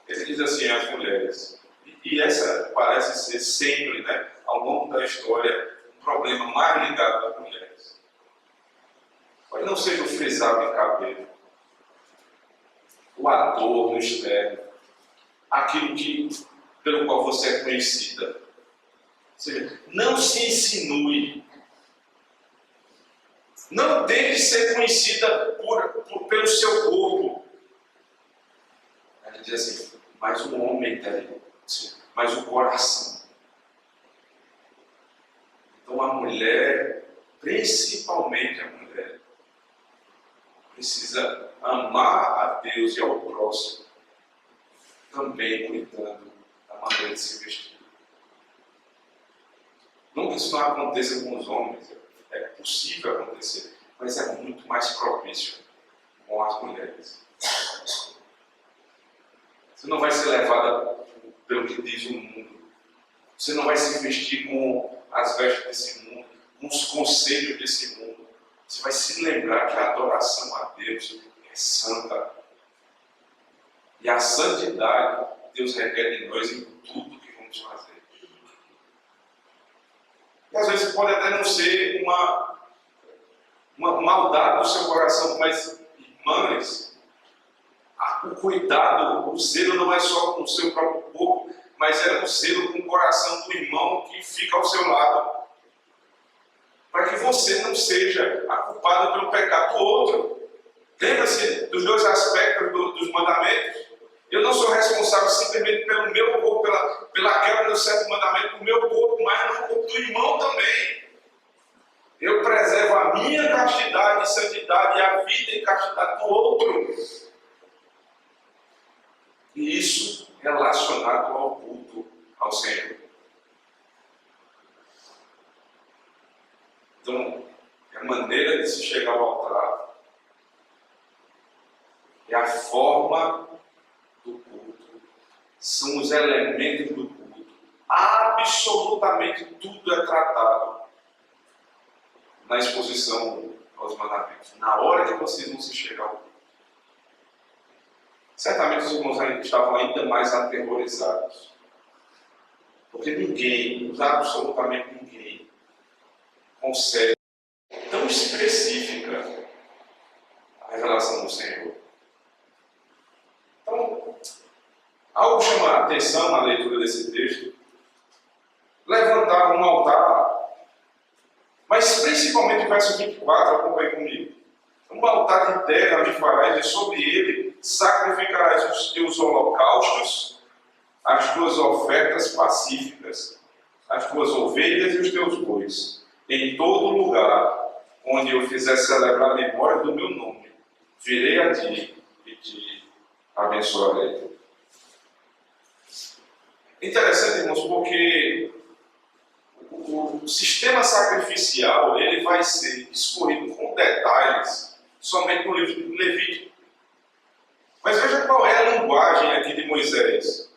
ele diz assim às mulheres, e essa parece ser sempre, né, ao longo da história, um problema mais ligado às mulheres. Pode não ser o frisado de cabelo, o adorno externo, aquilo pelo qual você é conhecida. Ou seja, não se insinue. Não tente ser conhecida pelo seu corpo. Ele diz assim, mas o homem interior, mas o coração. Então a mulher, principalmente a mulher, precisa amar a Deus e ao próximo, também cuidando da maneira de se vestir. Não que isso não aconteça com os homens, é possível acontecer, mas é muito mais propício com as mulheres. Você não vai ser levada pelo que diz o mundo. Você não vai se vestir com as vestes desse mundo, com os conselhos desse mundo. Você vai se lembrar que a adoração a Deus é santa. E a santidade Deus requer de nós em tudo que vamos fazer. E às vezes pode até não ser uma maldade do seu coração, mas, irmãs, o cuidado, o zelo não é só com o seu próprio corpo, mas é o zelo com o coração do irmão que fica ao seu lado. Para que você não seja a culpada pelo pecado do outro. Lembra-se dos dois aspectos dos mandamentos? Eu não sou responsável simplesmente pelo meu corpo, pela quebra do certo mandamento do meu corpo, mas no corpo do irmão também. Eu preservo a minha castidade e santidade e a vida e castidade do outro. E isso relacionado ao culto ao Senhor. Então, a maneira de se chegar ao altar é a forma do culto, são os elementos do culto. Absolutamente tudo é tratado na exposição aos mandamentos, na hora que vocês vão se chegar ao culto. Certamente os irmãos estavam ainda mais aterrorizados, porque ninguém, absolutamente ninguém, consegue tão específica a revelação do Senhor. Então, algo chama a atenção na leitura desse texto, levantar um altar, mas principalmente o verso 24, acompanhe comigo. Um altar de terra me farás, e sobre ele sacrificarás os teus holocaustos, as tuas ofertas pacíficas, as tuas ovelhas e os teus bois, em todo lugar onde eu fizer celebrar a memória do meu nome, virei a ti e te abençoarei. Interessante, irmãos, porque o sistema sacrificial ele vai ser escolhido com detalhes somente no livro de Levítico. Mas veja qual é a linguagem aqui de Moisés: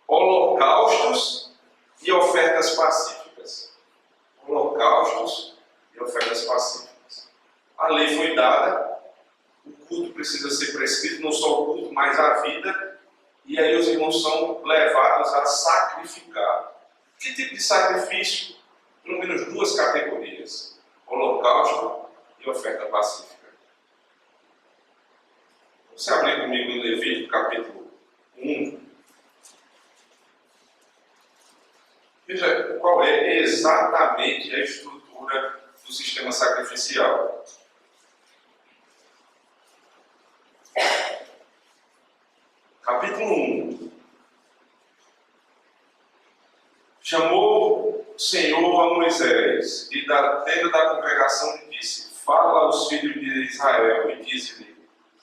holocaustos e ofertas pacíficas. Holocaustos e ofertas pacíficas. A lei foi dada, o culto precisa ser prescrito, não só o culto, mas a vida, e aí os irmãos são levados a sacrificar. Que tipo de sacrifício? Pelo menos duas categorias: holocausto e oferta pacífica. Você abre comigo em Levítico capítulo 1. Veja qual é exatamente a estrutura do sistema sacrificial. Capítulo 1. Senhor a Moisés e da tenda da congregação e disse: Fala aos filhos de Israel e dize-lhe: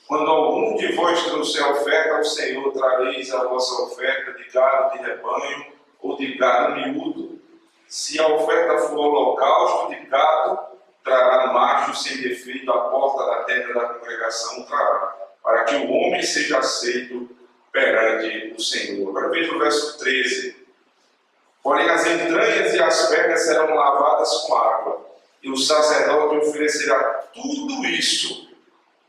Quando algum de vós trouxer oferta ao Senhor, trareis a vossa oferta de gado de rebanho ou de gado miúdo. Se a oferta for holocausto de gado, trará macho sem defeito à porta da tenda da congregação, trará, para que o homem seja aceito perante o Senhor. Agora veja o verso 13. Porém as entranhas e as pernas serão lavadas com água, e o sacerdote oferecerá tudo isso,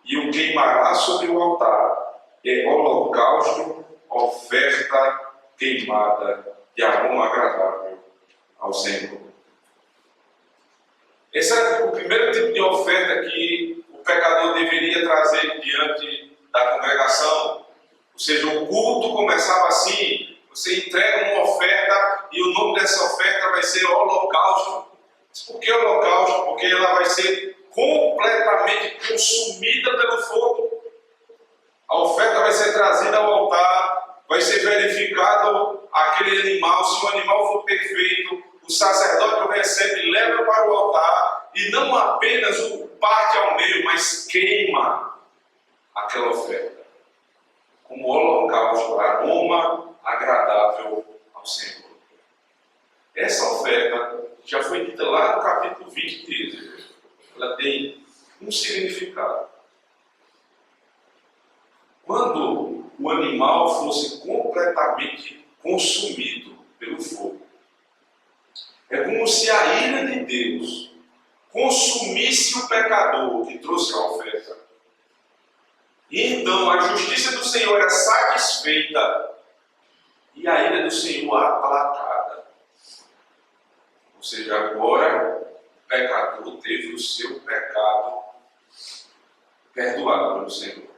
e o queimará sobre o altar. É holocausto, oferta queimada de aroma agradável ao Senhor. Esse é o primeiro tipo de oferta que o pecador deveria trazer diante da congregação. Ou seja, o culto começava assim: você entrega uma oferta e o nome dessa oferta vai ser holocausto. Por que holocausto? Porque ela vai ser completamente consumida pelo fogo. A oferta vai ser trazida ao altar, vai ser verificado aquele animal. Se o animal for perfeito, o sacerdote o recebe e leva para o altar, e não apenas o parte ao meio, mas queima aquela oferta como holocausto, aroma agradável ao Senhor. Essa oferta já foi dita lá no capítulo 20 de Êxodo. Ela tem um significado. Quando o animal fosse completamente consumido pelo fogo, é como se a ira de Deus consumisse o pecador que trouxe a oferta. E então a justiça do Senhor é satisfeita e a ira do Senhor aplacada. Ou seja, agora o pecador teve o seu pecado perdoado pelo Senhor.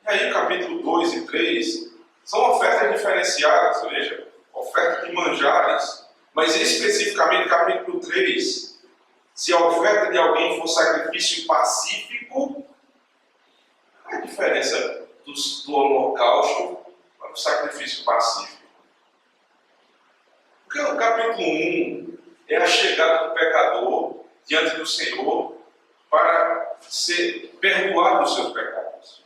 E aí, capítulo 2 e 3 são ofertas diferenciadas, veja, oferta de manjares, mas especificamente capítulo 3, se a oferta de alguém for sacrifício pacífico, qual é a diferença do holocausto para o sacrifício pacífico? Porque o capítulo 1 é a chegada do pecador diante do Senhor para ser perdoado dos seus pecados.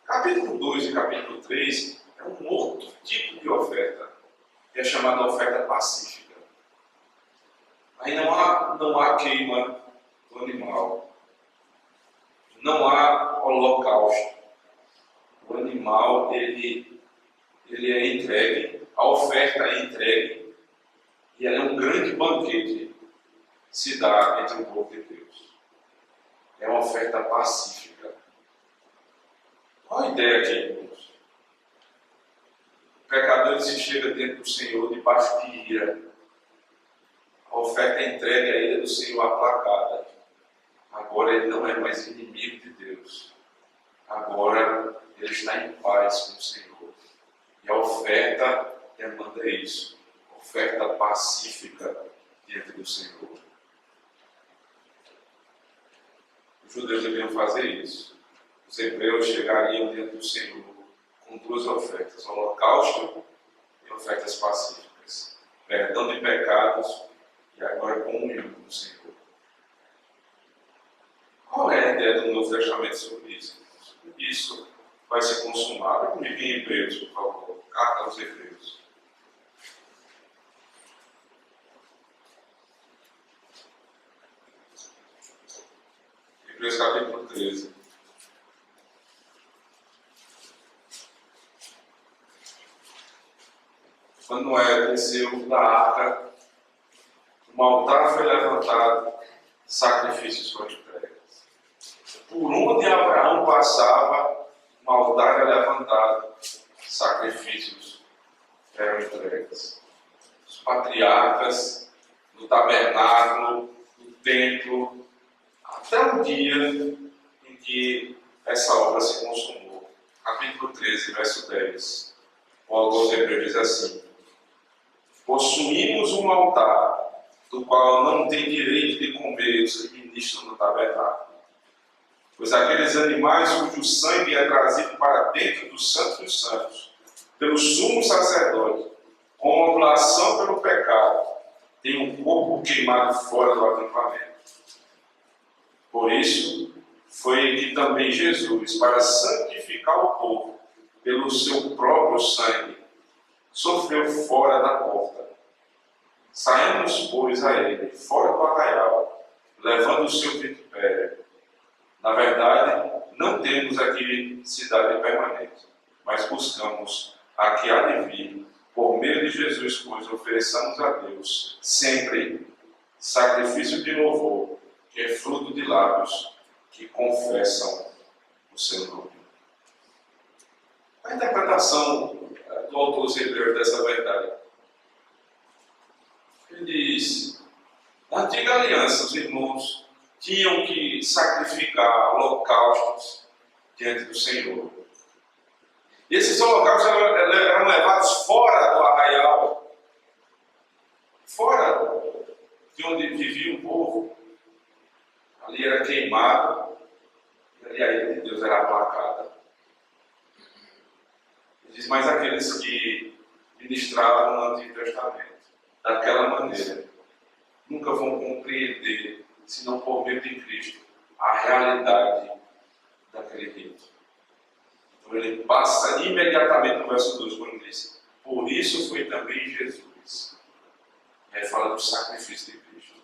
Capítulo 2 e capítulo 3 é um outro tipo de oferta, que é chamada oferta pacífica. Aí não há queima do animal, não há holocausto. O animal ele é entregue, a oferta é entregue, e ela é um grande banquete que se dá entre o povo de Deus. É uma oferta pacífica. Qual a ideia aqui, irmãos? O pecador se chega diante do Senhor debaixo de ira. A oferta é entregue à ira do Senhor aplacada. Agora ele não é mais inimigo de Deus. Agora ele está em paz com o Senhor. E a oferta demanda isso. Oferta pacífica diante do Senhor. Os judeus deviam fazer isso. Os hebreus chegariam diante do Senhor com duas ofertas: holocausto e ofertas pacíficas. Perdão de pecados e agora comunhão com o Senhor. Qual é a ideia do Novo Testamento sobre isso? Isso vai se consumar. Vai comigo em Hebreus, por favor. Carta aos Hebreus. Hebreus capítulo 13. Quando Noé desceu da arca, um altar foi levantado, sacrifícios foram entregues. Por onde Abraão passava, um altar era levantado, sacrifícios eram entregues. Os patriarcas, no tabernáculo, no templo, até o dia em que essa obra se consumou. Capítulo 13, verso 10. O autor aos Hebreus diz assim: possuímos um altar, do qual não tem direito de comer os que ministram no tabernáculo. Pois aqueles animais cujo sangue é trazido para dentro do Santo dos Santos, pelo sumo sacerdote, com oblação pelo pecado, tem um corpo queimado fora do acampamento. Por isso, foi que também Jesus, para santificar o povo pelo seu próprio sangue, sofreu fora da porta. Saímos, pois, a ele, fora do arraial, levando o seu vitupério. Na verdade, não temos aqui cidade permanente, mas buscamos a que há de vir, por meio de Jesus, pois ofereçamos a Deus sempre sacrifício de louvor, que é fruto de lábios que confessam o seu nome. A interpretação do autor dos Hebreus dessa verdade. Ele diz: na antiga aliança, os irmãos tinham que sacrificar holocaustos diante do Senhor. E esses holocaustos eram levados fora do arraial, fora de onde vivia o povo. Ali era queimado, e ali a ira de Deus era aplacada. Ele diz: mas aqueles que ministravam no Antigo Testamento daquela maneira nunca vão compreender, senão por meio de Cristo, a realidade daquele rito. Então ele passa imediatamente no verso 2, quando diz: por isso foi também Jesus. E aí fala do sacrifício de Cristo.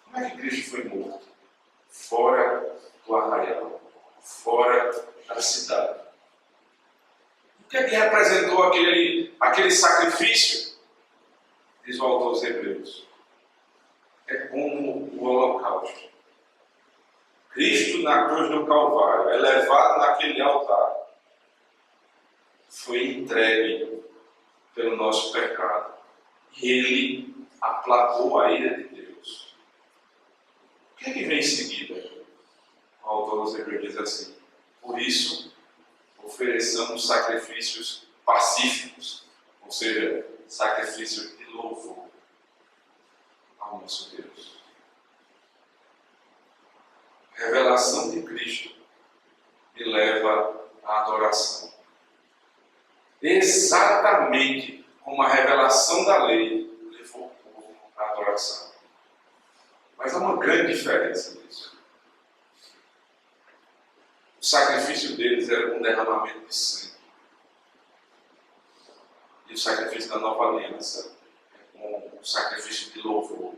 Como é que Cristo foi morto? Fora do arraial, fora da cidade. O que é que representou aquele sacrifício? Diz o autor dos Hebreus. É como o holocausto. Cristo na cruz do Calvário, elevado naquele altar, foi entregue pelo nosso pecado. E ele aplacou a ira de Deus. O que é que vem em seguida? O autor dos Hebreus diz assim: por isso, ofereçamos sacrifícios pacíficos, ou seja, sacrifícios de louvor ao nosso Deus. A revelação de Cristo me leva à adoração. Exatamente como a revelação da lei levou o povo à adoração. Mas há uma grande diferença nisso. O sacrifício deles era um derramamento de sangue. E o sacrifício da nova aliança é um sacrifício de louvor.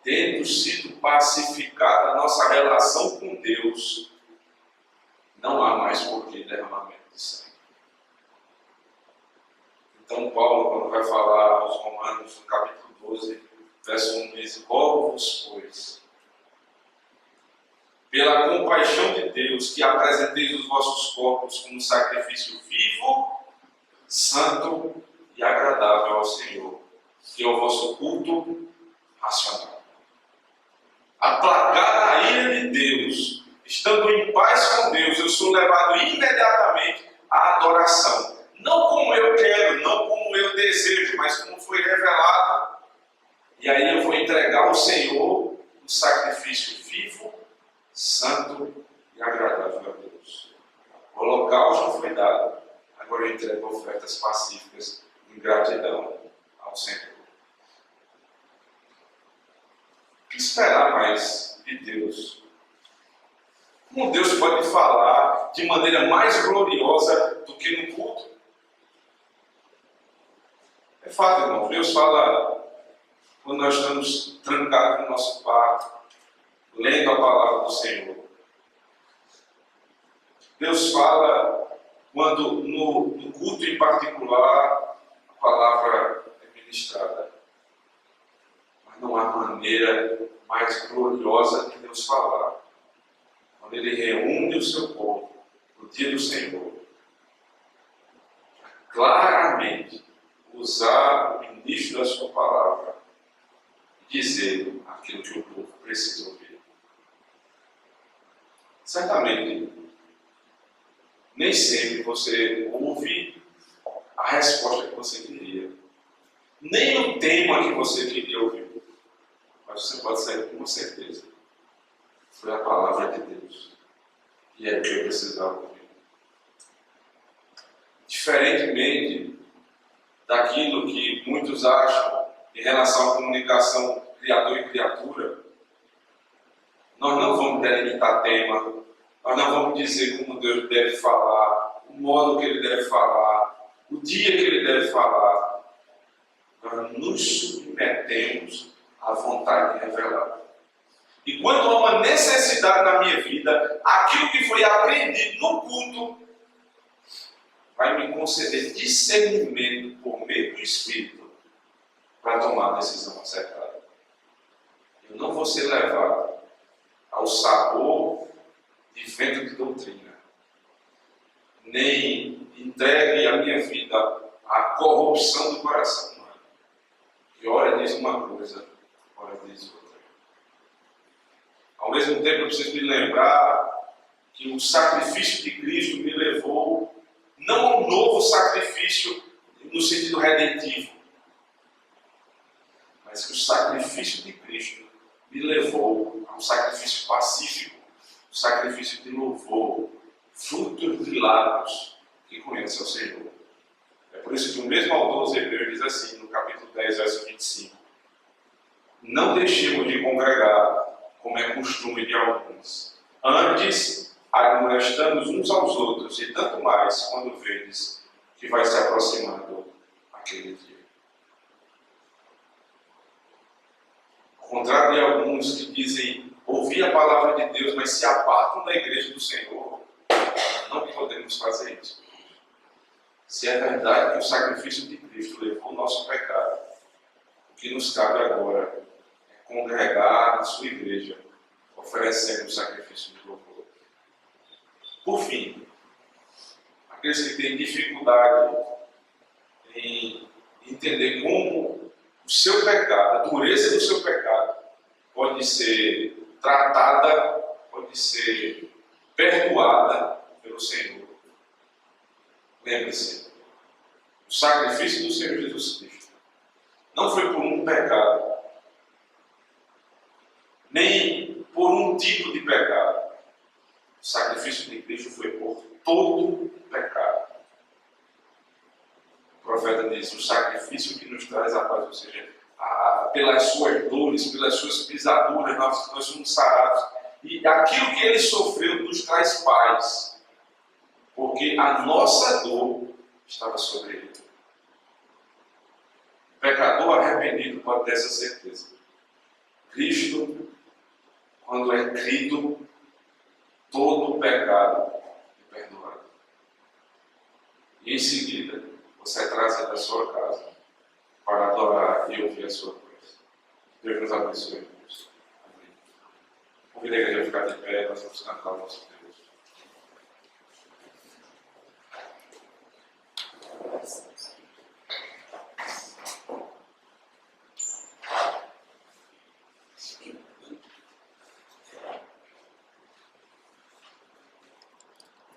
Tendo sido pacificada a nossa relação com Deus, não há mais porquê derramamento de sangue. Então Paulo, quando vai falar aos Romanos, no capítulo 12, verso 1, diz: rogo-vos, pois, pela compaixão de Deus, que apresenteis os vossos corpos como sacrifício vivo, santo e agradável ao Senhor, que é o vosso culto racional. Aplacada a ira de Deus, estando em paz com Deus, eu sou levado imediatamente à adoração. Não como eu quero, não como eu desejo, mas como foi revelado. E aí eu vou entregar ao Senhor um sacrifício vivo, santo e agradável a Deus. O holocausto foi dado, agora eu entrego ofertas pacíficas em gratidão ao Senhor. O que esperar mais de Deus? Como Deus pode falar de maneira mais gloriosa do que no culto? É fato, irmão. Deus fala quando nós estamos trancados no nosso quarto, lendo a palavra do Senhor. Deus fala quando no culto em particular a palavra é ministrada. Mas não há maneira mais gloriosa de Deus falar. Quando Ele reúne o seu povo no dia do Senhor, claramente usar o ministro da sua palavra e dizer aquilo que o povo precisa ouvir. Certamente, nem sempre você ouve a resposta que você queria, nem o tema que você queria ouvir, mas você pode sair com uma certeza: foi a palavra de Deus e é o que eu precisava ouvir. Diferentemente daquilo que muitos acham em relação à comunicação criador e criatura, nós não vamos delimitar tema, nós não vamos dizer como Deus deve falar, o modo que Ele deve falar, o dia que Ele deve falar. Nós nos submetemos à vontade revelada. E quando há uma necessidade na minha vida, aquilo que foi aprendido no culto vai me conceder discernimento por meio do Espírito para tomar a decisão acertada. Eu não vou ser levado ao sabor de vento de doutrina, nem entregue a minha vida à corrupção do coração humano, que ora diz uma coisa, ora diz outra. Ao mesmo tempo, eu preciso me lembrar que o sacrifício de Cristo me levou não a um novo sacrifício no sentido redentivo, mas que o sacrifício de Cristo me levou a um sacrifício pacífico, um sacrifício de louvor, fruto de lábios que conhecem ao Senhor. É por isso que o mesmo autor aos Hebreus diz assim, no capítulo 10, verso 25: não deixemos de congregar, como é costume de alguns. Antes, admoestamos uns aos outros, e tanto mais quando vedes que vai se aproximando aquele dia. Ao contrário de alguns que dizem ouvir a palavra de Deus, mas se apartam da igreja do Senhor, não podemos fazer isso. Se é verdade que o sacrifício de Cristo levou o nosso pecado, o que nos cabe agora é congregar na sua igreja, oferecendo o sacrifício de louvor. Por fim, aqueles que têm dificuldade em entender como o seu pecado, a dureza do seu pecado, pode ser tratada, pode ser perdoada pelo Senhor. Lembre-se, o sacrifício do Senhor Jesus Cristo não foi por um pecado, nem por um tipo de pecado. O sacrifício de Cristo foi por todo pecado. O profeta diz: o sacrifício que nos traz a paz, ou seja, pelas suas dores, pelas suas pisaduras, nós somos sarados. E aquilo que ele sofreu nos traz paz, porque a nossa dor estava sobre ele. O pecador arrependido pode ter essa certeza. Cristo, quando é crido, todo o pecado é perdoado. E em seguida, você é trazido à sua casa para adorar e ouvir a sua voz. Deus nos abençoe. Amém. Convido a igreja a ficar de pé, nós vamos cantar o nosso